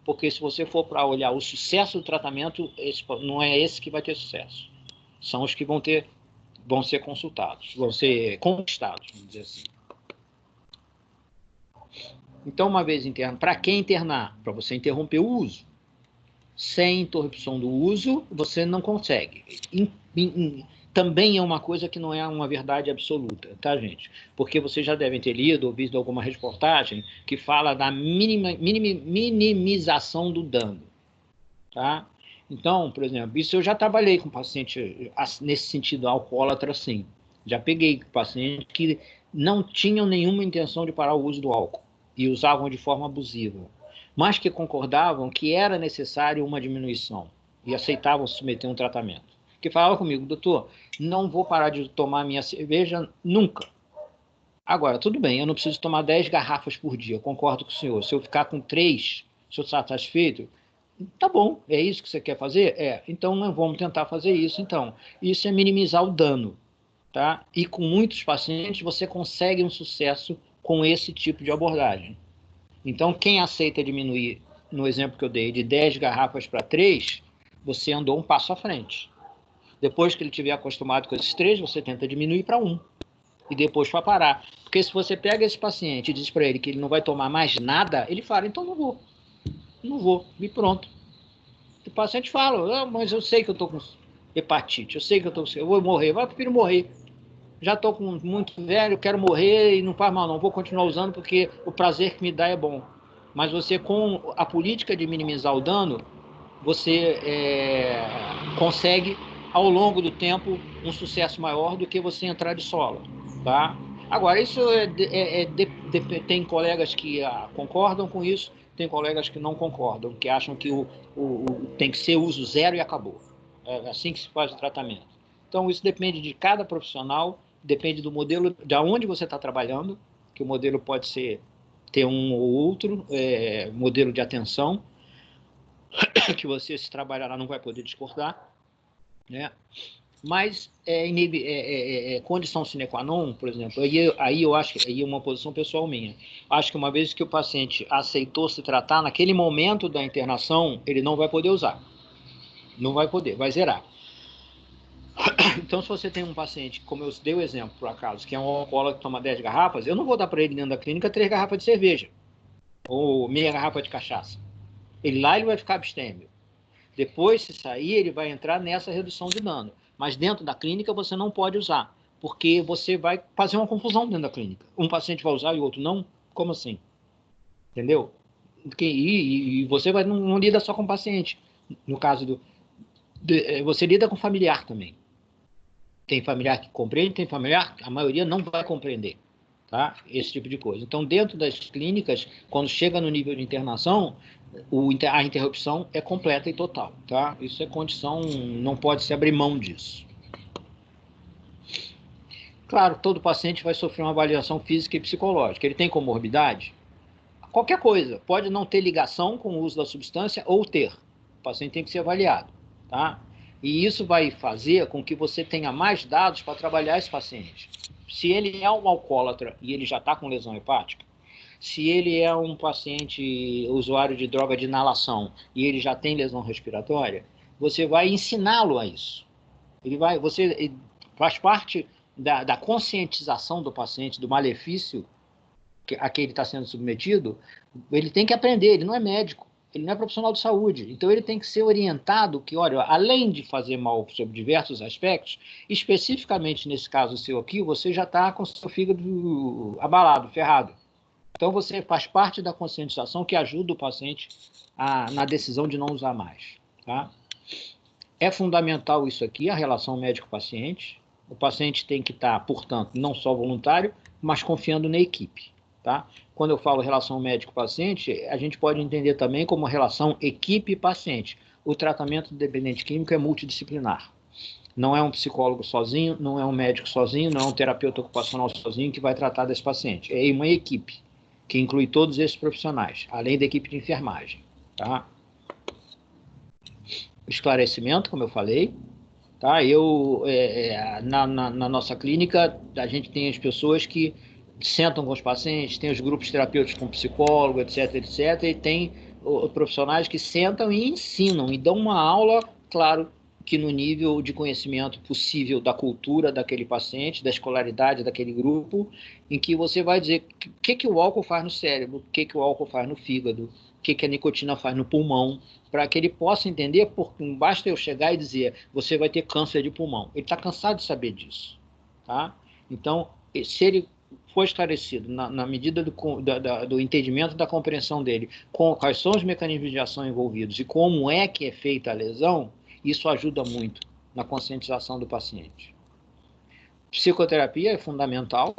Porque se você for para olhar o sucesso do tratamento, não é esse que vai ter sucesso. São os que vão ser consultados, vão ser conquistados, vamos dizer assim. Então, uma vez internado, para que internar? Para você interromper o uso. Sem interrupção do uso, você não consegue. Também é uma coisa que não é uma verdade absoluta, tá, gente? Porque vocês já devem ter lido ou visto alguma reportagem que fala da minimização do dano, tá? Então, por exemplo, isso eu já trabalhei com paciente nesse sentido, alcoólatra, sim. Já peguei pacientes que não tinham nenhuma intenção de parar o uso do álcool e usavam de forma abusiva, mas que concordavam que era necessário uma diminuição e aceitavam submeter um tratamento. Que falavam comigo, doutor, não vou parar de tomar minha cerveja nunca. Agora, tudo bem, eu não preciso tomar 10 garrafas por dia, eu concordo com o senhor. Se eu ficar com 3, se eu estou satisfeito, tá bom, é isso que você quer fazer? É, então vamos tentar fazer isso, então. Isso é minimizar o dano, tá? E com muitos pacientes você consegue um sucesso com esse tipo de abordagem. Então, quem aceita diminuir, no exemplo que eu dei, de 10 garrafas para 3, você andou um passo à frente. Depois que ele estiver acostumado com esses 3, você tenta diminuir para 1. E depois para parar. Porque se você pega esse paciente e diz para ele que ele não vai tomar mais nada, ele fala, então não vou. Não vou. E pronto. O paciente fala, mas eu sei que eu estou com hepatite, eu sei que eu vou morrer. Eu prefiro morrer. Já estou muito velho, quero morrer e não faz mal não, vou continuar usando porque o prazer que me dá é bom. Mas você, com a política de minimizar o dano, você consegue, ao longo do tempo, um sucesso maior do que você entrar de sola. Tá? Agora, isso tem colegas que concordam com isso, tem colegas que não concordam, que acham que tem que ser uso zero e acabou. É assim que se faz o tratamento. Então, isso depende de cada profissional, depende do modelo, de onde você está trabalhando, que o modelo pode ter um ou outro modelo de atenção, que você, se trabalhar lá, não vai poder discordar, né? Mas condição sine qua non, por exemplo, aí eu acho que é uma posição pessoal minha. Acho que uma vez que o paciente aceitou se tratar, naquele momento da internação, ele não vai poder usar. Não vai poder, vai zerar. Então, se você tem um paciente, como eu dei o exemplo, por acaso, que é um alcoólatra que toma 10 garrafas, eu não vou dar para ele dentro da clínica 3 garrafas de cerveja ou meia garrafa de cachaça. Ele vai ficar abstêmio. Depois, se sair, ele vai entrar nessa redução de dano. Mas dentro da clínica você não pode usar, porque você vai fazer uma confusão dentro da clínica. Um paciente vai usar e o outro não? Como assim? Entendeu? E você não lida só com o paciente. No caso você lida com o familiar também. Tem familiar que compreende, tem familiar, a maioria não vai compreender, tá? Esse tipo de coisa. Então, dentro das clínicas, quando chega no nível de internação, a interrupção é completa e total, tá? Isso é condição, não pode se abrir mão disso. Claro, todo paciente vai sofrer uma avaliação física e psicológica. Ele tem comorbidade? Qualquer coisa. Pode não ter ligação com o uso da substância ou ter. O paciente tem que ser avaliado, tá? E isso vai fazer com que você tenha mais dados para trabalhar esse paciente. Se ele é um alcoólatra e ele já está com lesão hepática, se ele é um paciente usuário de droga de inalação e ele já tem lesão respiratória, você vai ensiná-lo a isso. Você faz parte da conscientização do paciente, do malefício a que ele está sendo submetido. Ele tem que aprender, ele não é médico. ele não é profissional de saúde. Então, ele tem que ser orientado que, olha, além de fazer mal sobre diversos aspectos, especificamente nesse caso seu aqui, você já está com o seu fígado abalado, ferrado. Então, você faz parte da conscientização que ajuda o paciente na decisão de não usar mais. Tá? É fundamental isso aqui, a relação médico-paciente. O paciente tem que estar, portanto, não só voluntário, mas confiando na equipe. Tá? Quando eu falo relação médico-paciente, a gente pode entender também como relação equipe-paciente. O tratamento do dependente químico é multidisciplinar. Não é um psicólogo sozinho, não é um médico sozinho, não é um terapeuta ocupacional sozinho que vai tratar desse paciente. É uma equipe que inclui todos esses profissionais, além da equipe de enfermagem. Tá? Esclarecimento, como eu falei. Tá? Na nossa clínica, a gente tem as pessoas que sentam com os pacientes, tem os grupos terapêuticos com psicólogo, etc, etc, e tem profissionais que sentam e ensinam, e dão uma aula, claro, que no nível de conhecimento possível da cultura daquele paciente, da escolaridade daquele grupo, em que você vai dizer o que o álcool faz no cérebro, o que o álcool faz no fígado, o que a nicotina faz no pulmão, para que ele possa entender, porque não basta eu chegar e dizer, você vai ter câncer de pulmão. Ele está cansado de saber disso. Tá? Então, se ele for esclarecido na medida do entendimento, da compreensão dele, quais são os mecanismos de ação envolvidos e como é que é feita a lesão, isso ajuda muito na conscientização do paciente. Psicoterapia é fundamental,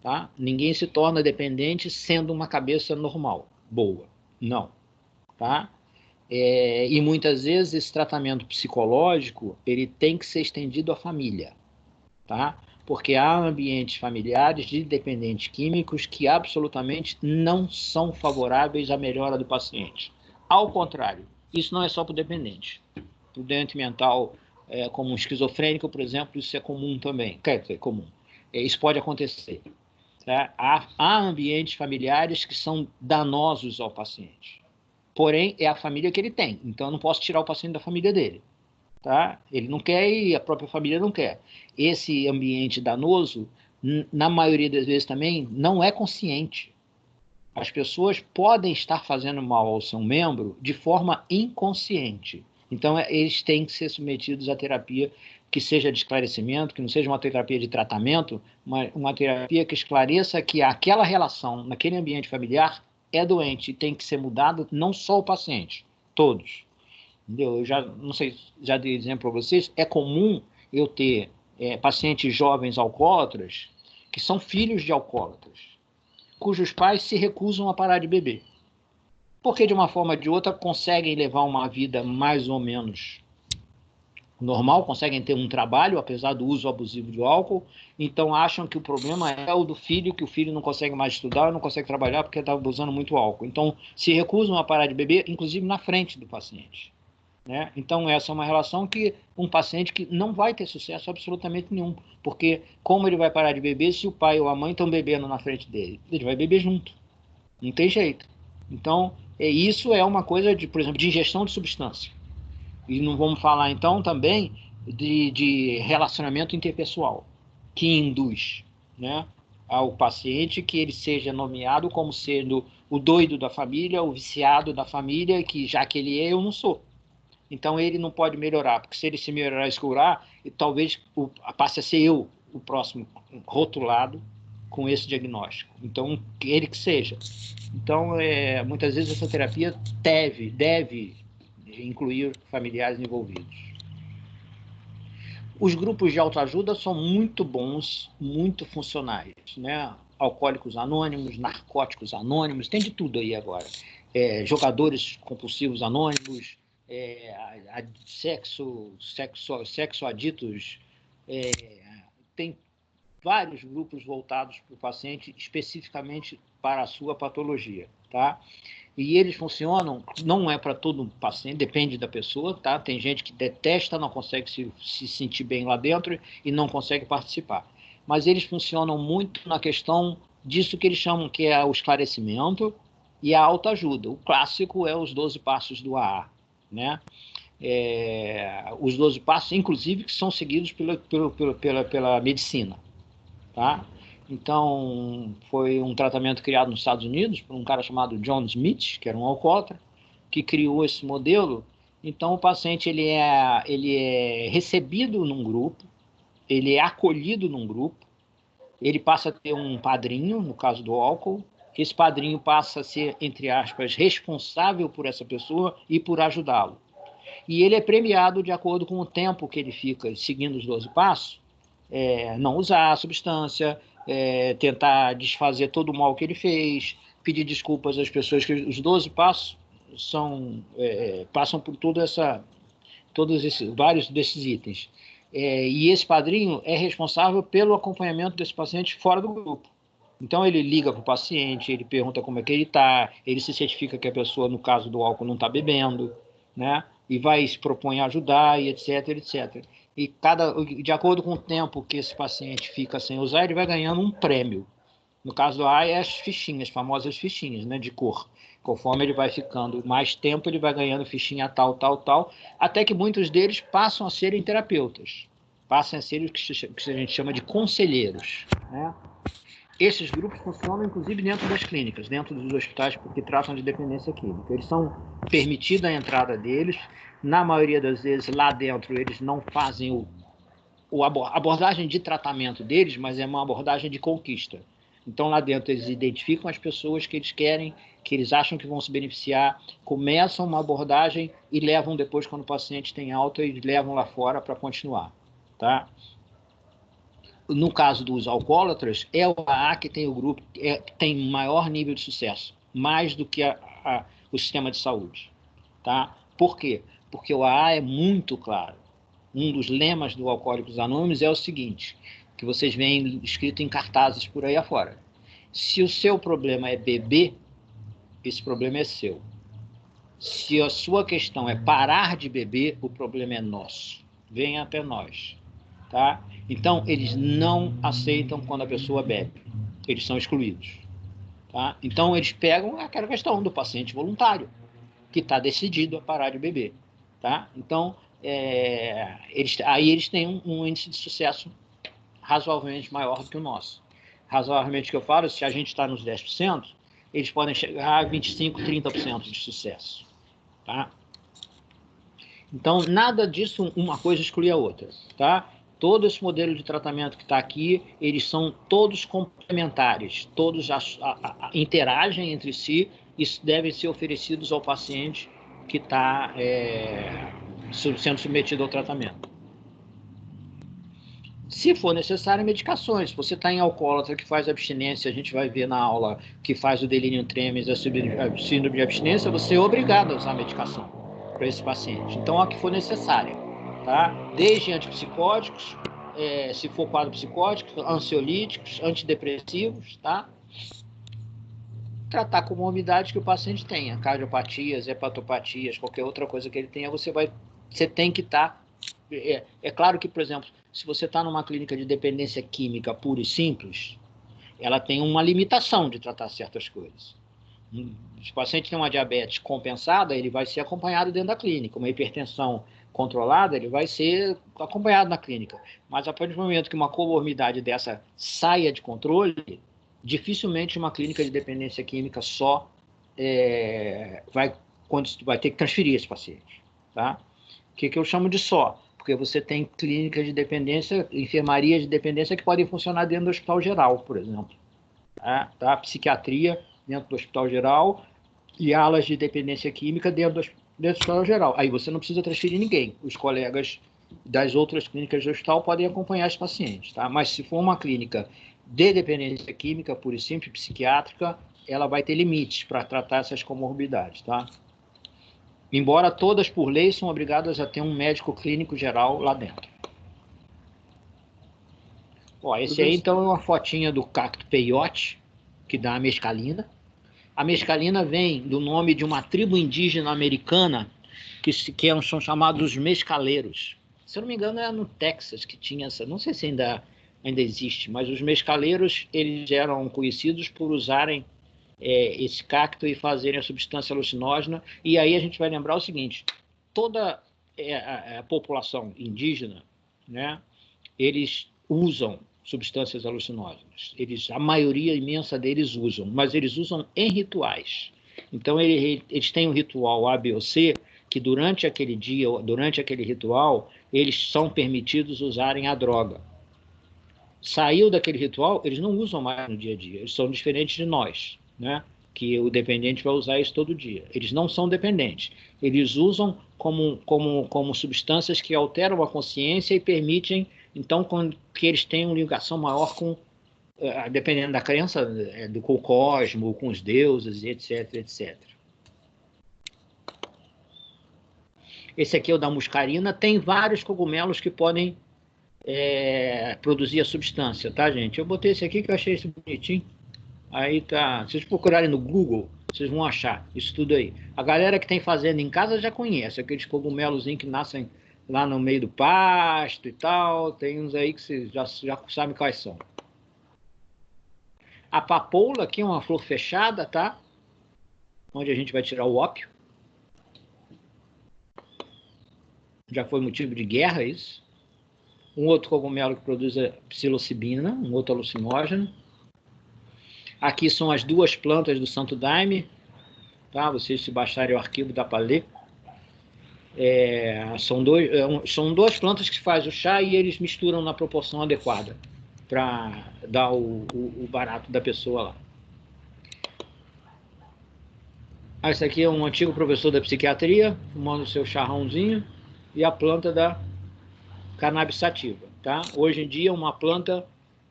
tá? Ninguém se torna dependente sendo uma cabeça normal, boa. Não. Tá? E muitas vezes esse tratamento psicológico ele tem que ser estendido à família. Tá? Porque há ambientes familiares de dependentes químicos que absolutamente não são favoráveis à melhora do paciente. Ao contrário, isso não é só para o dependente. Para o doente mental, como um esquizofrênico, por exemplo, isso é comum também. Quer dizer, comum. Isso pode acontecer. Tá? Há ambientes familiares que são danosos ao paciente. Porém, é a família que ele tem. Então, eu não posso tirar o paciente da família dele. Tá? Ele não quer e a própria família não quer. Esse ambiente danoso, na maioria das vezes também, não é consciente. As pessoas podem estar fazendo mal ao seu membro de forma inconsciente. Então, eles têm que ser submetidos à terapia que seja de esclarecimento, que não seja uma terapia de tratamento, mas uma terapia que esclareça que aquela relação, naquele ambiente familiar, é doente e tem que ser mudado, não só o paciente, todos. Entendeu? Eu já, não sei, já dei exemplo para vocês, é comum eu ter pacientes jovens alcoólatras que são filhos de alcoólatras, cujos pais se recusam a parar de beber. Porque, de uma forma ou de outra, conseguem levar uma vida mais ou menos normal, conseguem ter um trabalho, apesar do uso abusivo do álcool, então acham que o problema é o do filho, que o filho não consegue mais estudar, não consegue trabalhar porque está abusando muito álcool. Então, se recusam a parar de beber, inclusive na frente do paciente. Né? Então, essa é uma relação que um paciente que não vai ter sucesso absolutamente nenhum, porque como ele vai parar de beber se o pai ou a mãe estão bebendo na frente dele? Ele vai beber junto, não tem jeito. Então, isso é uma coisa, por exemplo, de ingestão de substância. E não vamos falar, então, também de relacionamento interpessoal, que induz, né, ao paciente que ele seja nomeado como sendo o doido da família, o viciado da família, que já que ele é, eu não sou. Então, ele não pode melhorar, porque se ele se melhorar e curar, talvez passe a ser eu o próximo rotulado com esse diagnóstico. Então, ele que seja. Então, muitas vezes essa terapia deve incluir familiares envolvidos. Os grupos de autoajuda são muito bons, muito funcionais, né? Alcoólicos anônimos, narcóticos anônimos, tem de tudo aí agora. Jogadores compulsivos anônimos, sexo aditos, tem vários grupos voltados para o paciente, especificamente para a sua patologia, tá? E eles funcionam, não é para todo paciente, depende da pessoa, tá? Tem gente que detesta, não consegue se sentir bem lá dentro e não consegue participar. Mas eles funcionam muito na questão disso que eles chamam que é o esclarecimento e a autoajuda. O clássico é os 12 passos do AA, né? Os 12 passos, inclusive, que são seguidos pela medicina, tá? Então, foi um tratamento criado nos Estados Unidos por um cara chamado John Smith, que era um alcoólatra, que criou esse modelo. Então, o paciente ele é recebido num grupo, ele é acolhido num grupo, ele passa a ter um padrinho, no caso do álcool, esse padrinho passa a ser, entre aspas, responsável por essa pessoa e por ajudá-lo. E ele é premiado de acordo com o tempo que ele fica seguindo os 12 passos, não usar a substância, tentar desfazer todo o mal que ele fez, pedir desculpas às pessoas, que os 12 passos passam por vários desses itens. E esse padrinho é responsável pelo acompanhamento desse paciente fora do grupo. Então, ele liga para o paciente, ele pergunta como é que ele está, ele se certifica que a pessoa, no caso do álcool, não está bebendo, né? E se propõe a ajudar, e etc, etc. E de acordo com o tempo que esse paciente fica sem usar, ele vai ganhando um prêmio. No caso do A, é as fichinhas, famosas fichinhas, né, de cor. Conforme ele vai ficando mais tempo, ele vai ganhando fichinha tal, tal, tal, até que muitos deles passam a serem terapeutas, passam a ser o que a gente chama de conselheiros, né? Esses grupos funcionam, inclusive, dentro das clínicas, dentro dos hospitais, porque tratam de dependência química. Eles são permitida a entrada deles. Na maioria das vezes, lá dentro, eles não fazem a abordagem de tratamento deles, mas é uma abordagem de conquista. Então, lá dentro, eles identificam as pessoas que eles querem, que eles acham que vão se beneficiar, começam uma abordagem e levam depois, quando o paciente tem alta, e levam lá fora para continuar, tá? No caso dos alcoólatras, é o AA que tem o grupo que tem maior nível de sucesso, mais do que o sistema de saúde. Tá? Por quê? Porque o AA é muito claro. Um dos lemas do Alcoólicos Anônimos é o seguinte, que vocês veem escrito em cartazes por aí afora. Se o seu problema é beber, esse problema é seu. Se a sua questão é parar de beber, o problema é nosso. Venha até nós. Tá? Então, eles não aceitam quando a pessoa bebe. Eles são excluídos. Tá? Então, eles pegam aquela questão do paciente voluntário, que está decidido a parar de beber. Tá? Então, eles têm um índice de sucesso razoavelmente maior do que o nosso. Razoavelmente, que eu falo, se a gente está nos 10%, eles podem chegar a 25%, 30% de sucesso. Tá? Então, nada disso, uma coisa exclui a outra. Tá? Todo esse modelo de tratamento que está aqui, eles são todos complementares, todos interagem entre si e devem ser oferecidos ao paciente que está sendo submetido ao tratamento. Se for necessário, medicações. Se você está em alcoólatra que faz abstinência, a gente vai ver na aula que faz o delirium tremens, a síndrome de abstinência, você é obrigado a usar medicação para esse paciente. Então, a que for necessária. Tá? Desde antipsicóticos, se for quadro psicótico, ansiolíticos, antidepressivos, tá? Tratar comorbidades que o paciente tenha, cardiopatias, hepatopatias, qualquer outra coisa que ele tenha, você tem que estar... É claro que, por exemplo, se você está numa clínica de dependência química pura e simples, ela tem uma limitação de tratar certas coisas. Se o paciente tem uma diabetes compensada, ele vai ser acompanhado dentro da clínica. Uma hipertensão controlada, ele vai ser acompanhado na clínica. Mas a partir do momento que uma comorbidade dessa saia de controle, dificilmente uma clínica de dependência química só vai ter que transferir esse paciente. Tá? O que eu chamo de só? Porque você tem clínicas de dependência, enfermarias de dependência que podem funcionar dentro do hospital geral, por exemplo. Tá? Psiquiatria dentro do hospital geral e alas de dependência química dentro do hospital geral. Aí você não precisa transferir ninguém. Os colegas das outras clínicas do hospital podem acompanhar esse paciente. Tá? Mas se for uma clínica de dependência química, pura e simples, psiquiátrica, ela vai ter limites para tratar essas comorbidades. Tá? Embora todas, por lei, são obrigadas a ter um médico clínico geral lá dentro. Esse aí, então, é uma fotinha do cacto peyote, que dá a mescalina. A mescalina vem do nome de uma tribo indígena americana que são chamados mescaleiros. Se eu não me engano, é no Texas que tinha essa... Não sei se ainda existe, mas os mescaleiros, eles eram conhecidos por usarem esse cacto e fazerem a substância alucinógena. E aí a gente vai lembrar o seguinte, toda a população indígena, né, eles usam substâncias alucinógenas. A maioria imensa deles usam, mas eles usam em rituais. Então, eles têm um ritual A, B ou C, que durante aquele dia, durante aquele ritual, eles são permitidos usarem a droga. Saiu daquele ritual, eles não usam mais no dia a dia. Eles são diferentes de nós, né? Que o dependente vai usar isso todo dia. Eles não são dependentes. Eles usam como substâncias que alteram a consciência e permitem, então, que eles tenham ligação maior com, dependendo da crença, com o cosmo, com os deuses, etc, etc. Esse aqui é o da muscarina. Tem vários cogumelos que podem produzir a substância, tá, gente? Eu botei esse aqui que eu achei esse bonitinho. Aí tá. Se vocês procurarem no Google, vocês vão achar isso tudo aí. A galera que tem fazenda em casa já conhece aqueles cogumelozinhos que nascem lá no meio do pasto e tal. Tem uns aí que vocês já sabem quais são. A papoula aqui é uma flor fechada, tá? Onde a gente vai tirar o ópio. Já foi motivo de guerra isso. Um outro cogumelo que produz a psilocibina, um outro alucinógeno. Aqui são as duas plantas do Santo Daime, tá? Vocês, se baixarem o arquivo, dá para ler. São duas plantas que fazem o chá e eles misturam na proporção adequada para dar o barato da pessoa lá. Esse aqui é um antigo professor da psiquiatria, fumando seu charrãozinho, e a planta da cannabis sativa, tá? Hoje em dia é uma planta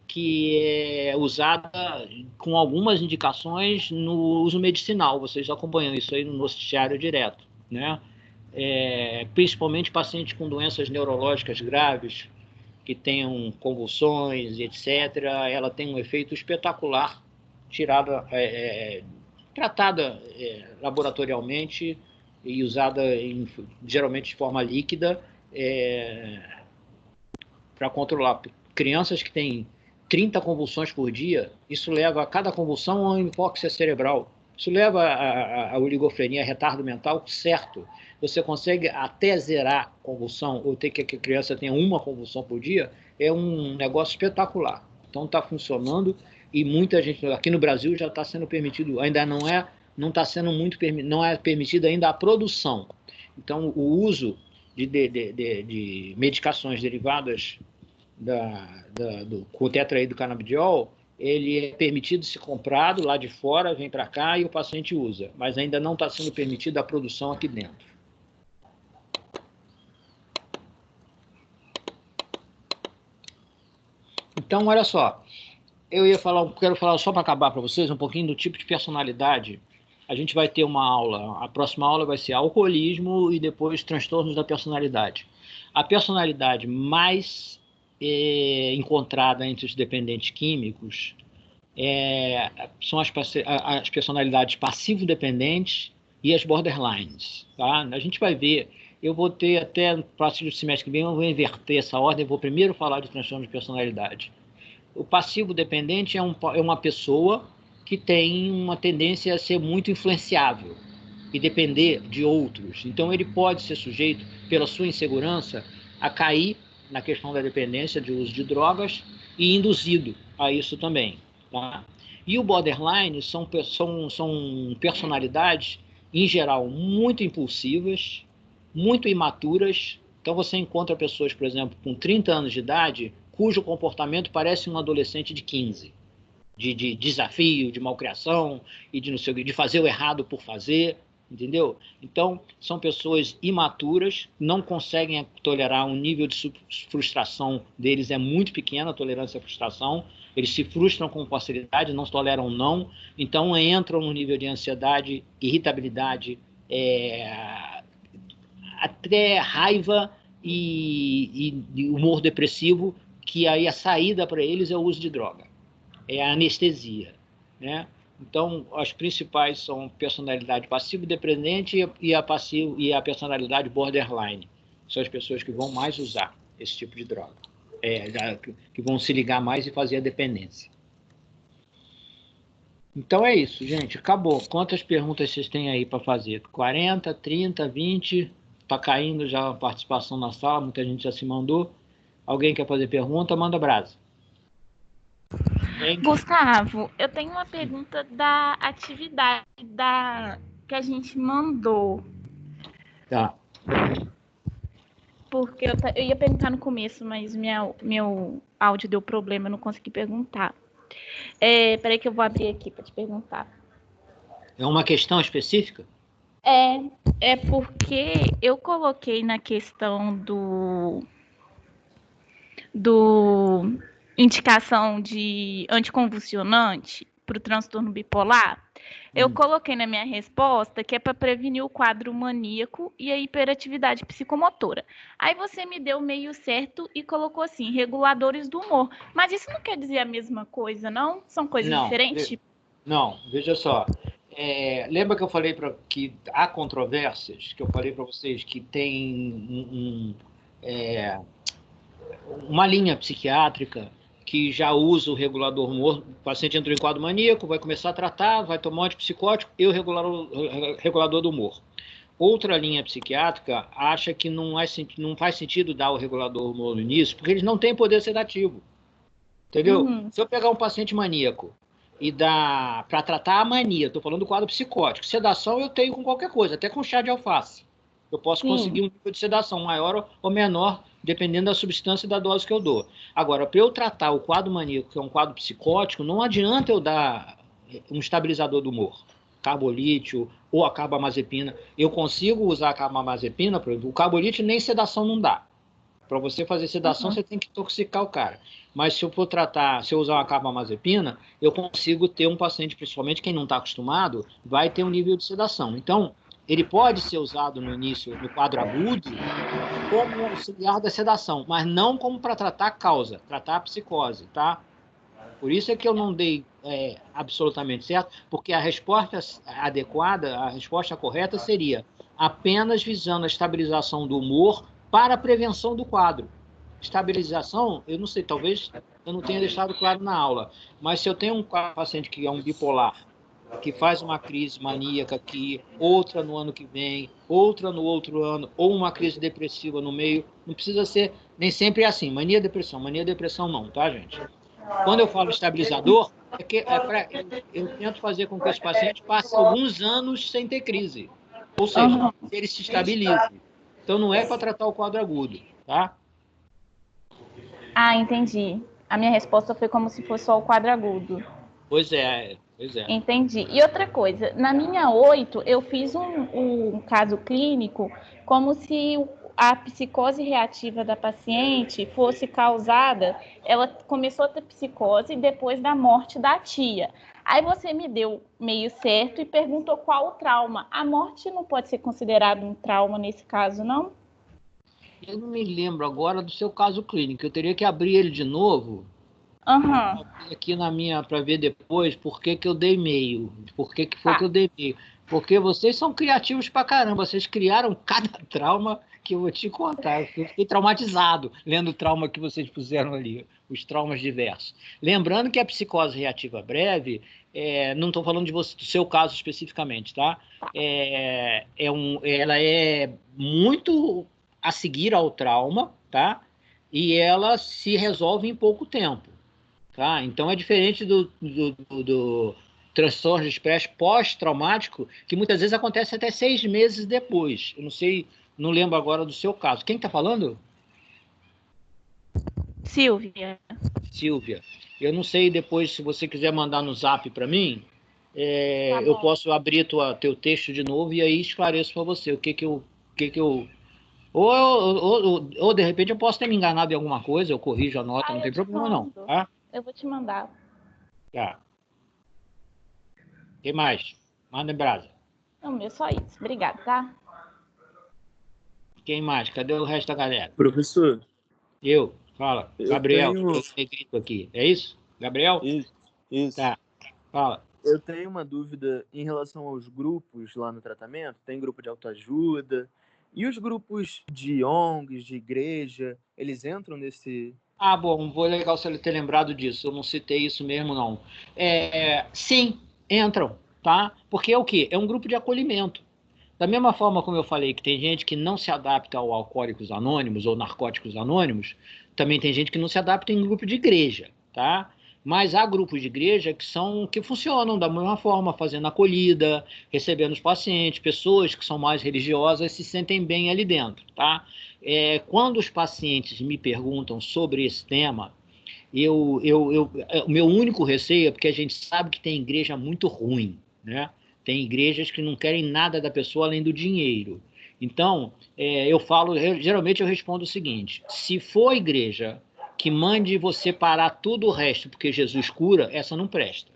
que é usada com algumas indicações no uso medicinal. Vocês acompanham isso aí no noticiário direto, né? Principalmente pacientes com doenças neurológicas graves, que tenham convulsões, etc. Ela tem um efeito espetacular, tratada laboratorialmente e usada geralmente de forma líquida, para controlar crianças que têm 30 convulsões por dia. Isso leva a cada convulsão a uma hipóxia cerebral. Isso leva a oligofrenia, retardo mental, certo. Você consegue até zerar convulsão, ou ter que a criança tenha uma convulsão por dia, é um negócio espetacular. Então está funcionando e muita gente, aqui no Brasil já está sendo permitido, ainda não está sendo não é permitida ainda a produção. Então o uso de medicações derivadas com o tetraído canabidiol, ele é permitido ser comprado lá de fora, vem para cá e o paciente usa, mas ainda não está sendo permitida a produção aqui dentro. Então, olha só, quero falar só para acabar para vocês um pouquinho do tipo de personalidade. A gente vai ter uma aula, a próxima aula vai ser alcoolismo e depois transtornos da personalidade. A personalidade mais encontrada entre os dependentes químicos são as personalidades passivo-dependentes e as borderlines. Tá? A gente vai ver, eu vou ter até no próximo semestre que vem, eu vou inverter essa ordem, eu vou primeiro falar de transtorno de personalidade. O passivo-dependente é uma pessoa que tem uma tendência a ser muito influenciável e depender de outros. Então, ele pode ser sujeito, pela sua insegurança, a cair na questão da dependência de uso de drogas e induzido a isso também. Tá? E o borderline são personalidades, em geral, muito impulsivas, muito imaturas. Então, você encontra pessoas, por exemplo, com 30 anos de idade, cujo comportamento parece um adolescente de 15, de desafio, de malcriação, e de fazer o errado por fazer, entendeu? Então, são pessoas imaturas, não conseguem tolerar um nível de frustração deles, é muito pequena a tolerância à frustração, eles se frustram com facilidade, não toleram não, então entram no nível de ansiedade, irritabilidade, até raiva e humor depressivo, que aí a saída para eles é o uso de droga, é a anestesia, né? Então, as principais são personalidade passivo-dependente e a personalidade borderline. São as pessoas que vão mais usar esse tipo de droga, que vão se ligar mais e fazer a dependência. Então é isso, gente. Acabou. Quantas perguntas vocês têm aí para fazer? 40, 30, 20? Está caindo já a participação na sala, muita gente já se mandou. Alguém quer fazer pergunta? Manda brasa. Gustavo, eu tenho uma pergunta da atividade que a gente mandou. Tá. Porque eu ia perguntar no começo, mas meu áudio deu problema, eu não consegui perguntar. Peraí que eu vou abrir aqui para te perguntar. É uma questão específica? É porque eu coloquei na questão do indicação de anticonvulsionante para o transtorno bipolar, eu coloquei na minha resposta que é para prevenir o quadro maníaco e a hiperatividade psicomotora. Aí você me deu meio certo e colocou assim, reguladores do humor. Mas isso não quer dizer a mesma coisa, não? São coisas diferentes? Não, veja só. Lembra que eu falei que há controvérsias, que eu falei para vocês que tem uma linha psiquiátrica que já usa o regulador humor, o paciente entrou em quadro maníaco, vai começar a tratar, vai tomar um antipsicótico e o regulador do humor. Outra linha psiquiátrica acha que não faz sentido dar o regulador do humor no início, porque eles não têm poder sedativo. Entendeu? Se eu pegar um paciente maníaco e dar para tratar a mania, estou falando do quadro psicótico, sedação eu tenho com qualquer coisa, até com chá de alface. Eu posso conseguir um nível de sedação maior ou menor, dependendo da substância e da dose que eu dou. Agora, para eu tratar o quadro maníaco, que é um quadro psicótico, não adianta eu dar um estabilizador do humor, carbolítio ou a carbamazepina. Eu consigo usar a carbamazepina, por exemplo, o carbolítio nem sedação não dá. Para você fazer sedação, você tem que intoxicar o cara. Mas se eu for tratar, se eu usar uma carbamazepina, eu consigo ter um paciente, principalmente quem não está acostumado, vai ter um nível de sedação. Então, ele pode ser usado no início, no quadro agudo, como auxiliar da sedação, mas não como para tratar a causa, tratar a psicose, tá? Por isso é que eu não dei absolutamente certo, porque a resposta adequada, a resposta correta seria apenas visando a estabilização do humor para a prevenção do quadro. Estabilização, eu não sei, talvez eu não tenha deixado claro na aula, mas se eu tenho um paciente que é um bipolar, que faz uma crise maníaca aqui, outra no ano que vem, outra no outro ano, ou uma crise depressiva no meio, não precisa ser, nem sempre é assim, mania, depressão não, tá, gente? Quando eu falo estabilizador, eu tento fazer com que esse paciente passe alguns anos sem ter crise, ou seja, ele se estabilize. Então, não é para tratar o quadro agudo, tá? Entendi. A minha resposta foi como se fosse só o quadro agudo. Pois é. Entendi. E outra coisa, na minha 8, eu fiz um caso clínico como se a psicose reativa da paciente fosse causada, ela começou a ter psicose depois da morte da tia. Aí você me deu meio certo e perguntou qual o trauma. A morte não pode ser considerado um trauma nesse caso, não? Eu não me lembro agora do seu caso clínico. Eu teria que abrir ele de novo. Aqui na minha, para ver depois por que eu dei meio. Por que foi que eu dei meio. Porque vocês são criativos pra caramba. Vocês criaram cada trauma que eu vou te contar. Eu fiquei traumatizado lendo o trauma que vocês puseram ali. Os traumas diversos. Lembrando que a psicose reativa breve, não estou falando do seu caso especificamente, tá? Ela é muito a seguir ao trauma, tá? E ela se resolve em pouco tempo. Tá? Então, é diferente do transtorno de estresse pós-traumático, que muitas vezes acontece até 6 meses depois. Eu não sei, não lembro agora do seu caso. Quem está falando? Silvia. Eu não sei depois, se você quiser mandar no zap para mim, eu posso abrir teu texto de novo e aí esclareço para você o que eu... Ou, de repente, eu posso ter me enganado em alguma coisa, eu corrijo a nota, não tem problema não. Tá? Eu vou te mandar. Tá. Quem mais? Manda em brasa. Não, meu, só isso. Obrigada, tá? Quem mais? Cadê o resto da galera? Professor. Fala. Gabriel, eu negrito aqui. É isso? Gabriel? Isso. Tá. Fala. Eu tenho uma dúvida em relação aos grupos lá no tratamento. Tem grupo de autoajuda. E os grupos de ONGs, de igreja, eles entram nesse... Bom, legal você ter lembrado disso. Eu não citei isso mesmo, não. Sim, entram, tá? Porque é o quê? É um grupo de acolhimento. Da mesma forma como eu falei que tem gente que não se adapta ao Alcoólicos Anônimos ou Narcóticos Anônimos, também tem gente que não se adapta em grupo de igreja, tá? Mas há grupos de igreja que funcionam da mesma forma, fazendo acolhida, recebendo os pacientes, pessoas que são mais religiosas se sentem bem ali dentro, tá? Quando os pacientes me perguntam sobre esse tema, o meu único receio é porque a gente sabe que tem igreja muito ruim, né? Tem igrejas que não querem nada da pessoa além do dinheiro. Então, geralmente eu respondo o seguinte: se for igreja que mande você parar tudo o resto porque Jesus cura, essa não presta,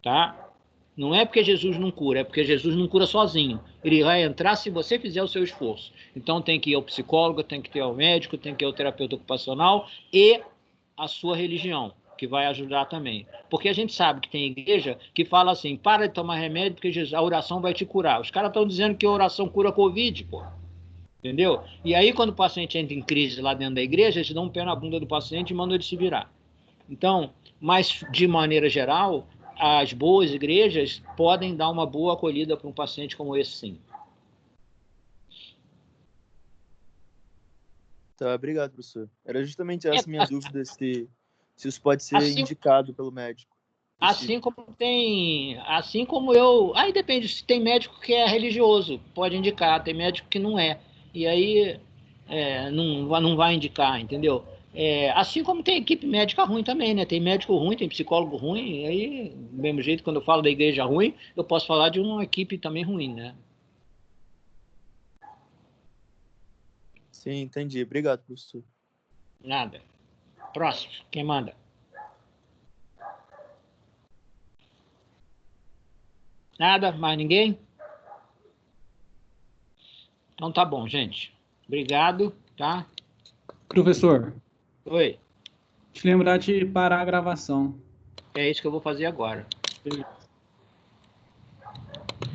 tá? Não é porque Jesus não cura, é porque Jesus não cura sozinho. Ele vai entrar se você fizer o seu esforço. Então tem que ir ao psicólogo, tem que ir ao médico, tem que ir ao terapeuta ocupacional e a sua religião, que vai ajudar também. Porque a gente sabe que tem igreja que fala assim: para de tomar remédio porque a oração vai te curar. Os caras estão dizendo que a oração cura a Covid, pô. Entendeu? E aí, quando o paciente entra em crise lá dentro da igreja, eles dão um pé na bunda do paciente e mandam ele se virar. Então, mas de maneira geral, as boas igrejas podem dar uma boa acolhida para um paciente como esse, sim. Tá, obrigado, professor. Era justamente essa minha dúvida, se isso pode ser indicado pelo médico. Assim como eu... Aí depende, se tem médico que é religioso, pode indicar, tem médico que não é. E aí não vai indicar, entendeu? Assim como tem equipe médica ruim também, né? Tem médico ruim, tem psicólogo ruim, e aí, do mesmo jeito, quando eu falo da igreja ruim, eu posso falar de uma equipe também ruim, né? Sim, entendi. Obrigado, professor. Nada. Próximo, quem manda? Nada? Mais ninguém? Então tá bom, gente. Obrigado, tá? Professor. Oi. Te lembrar de parar a gravação. É isso que eu vou fazer agora.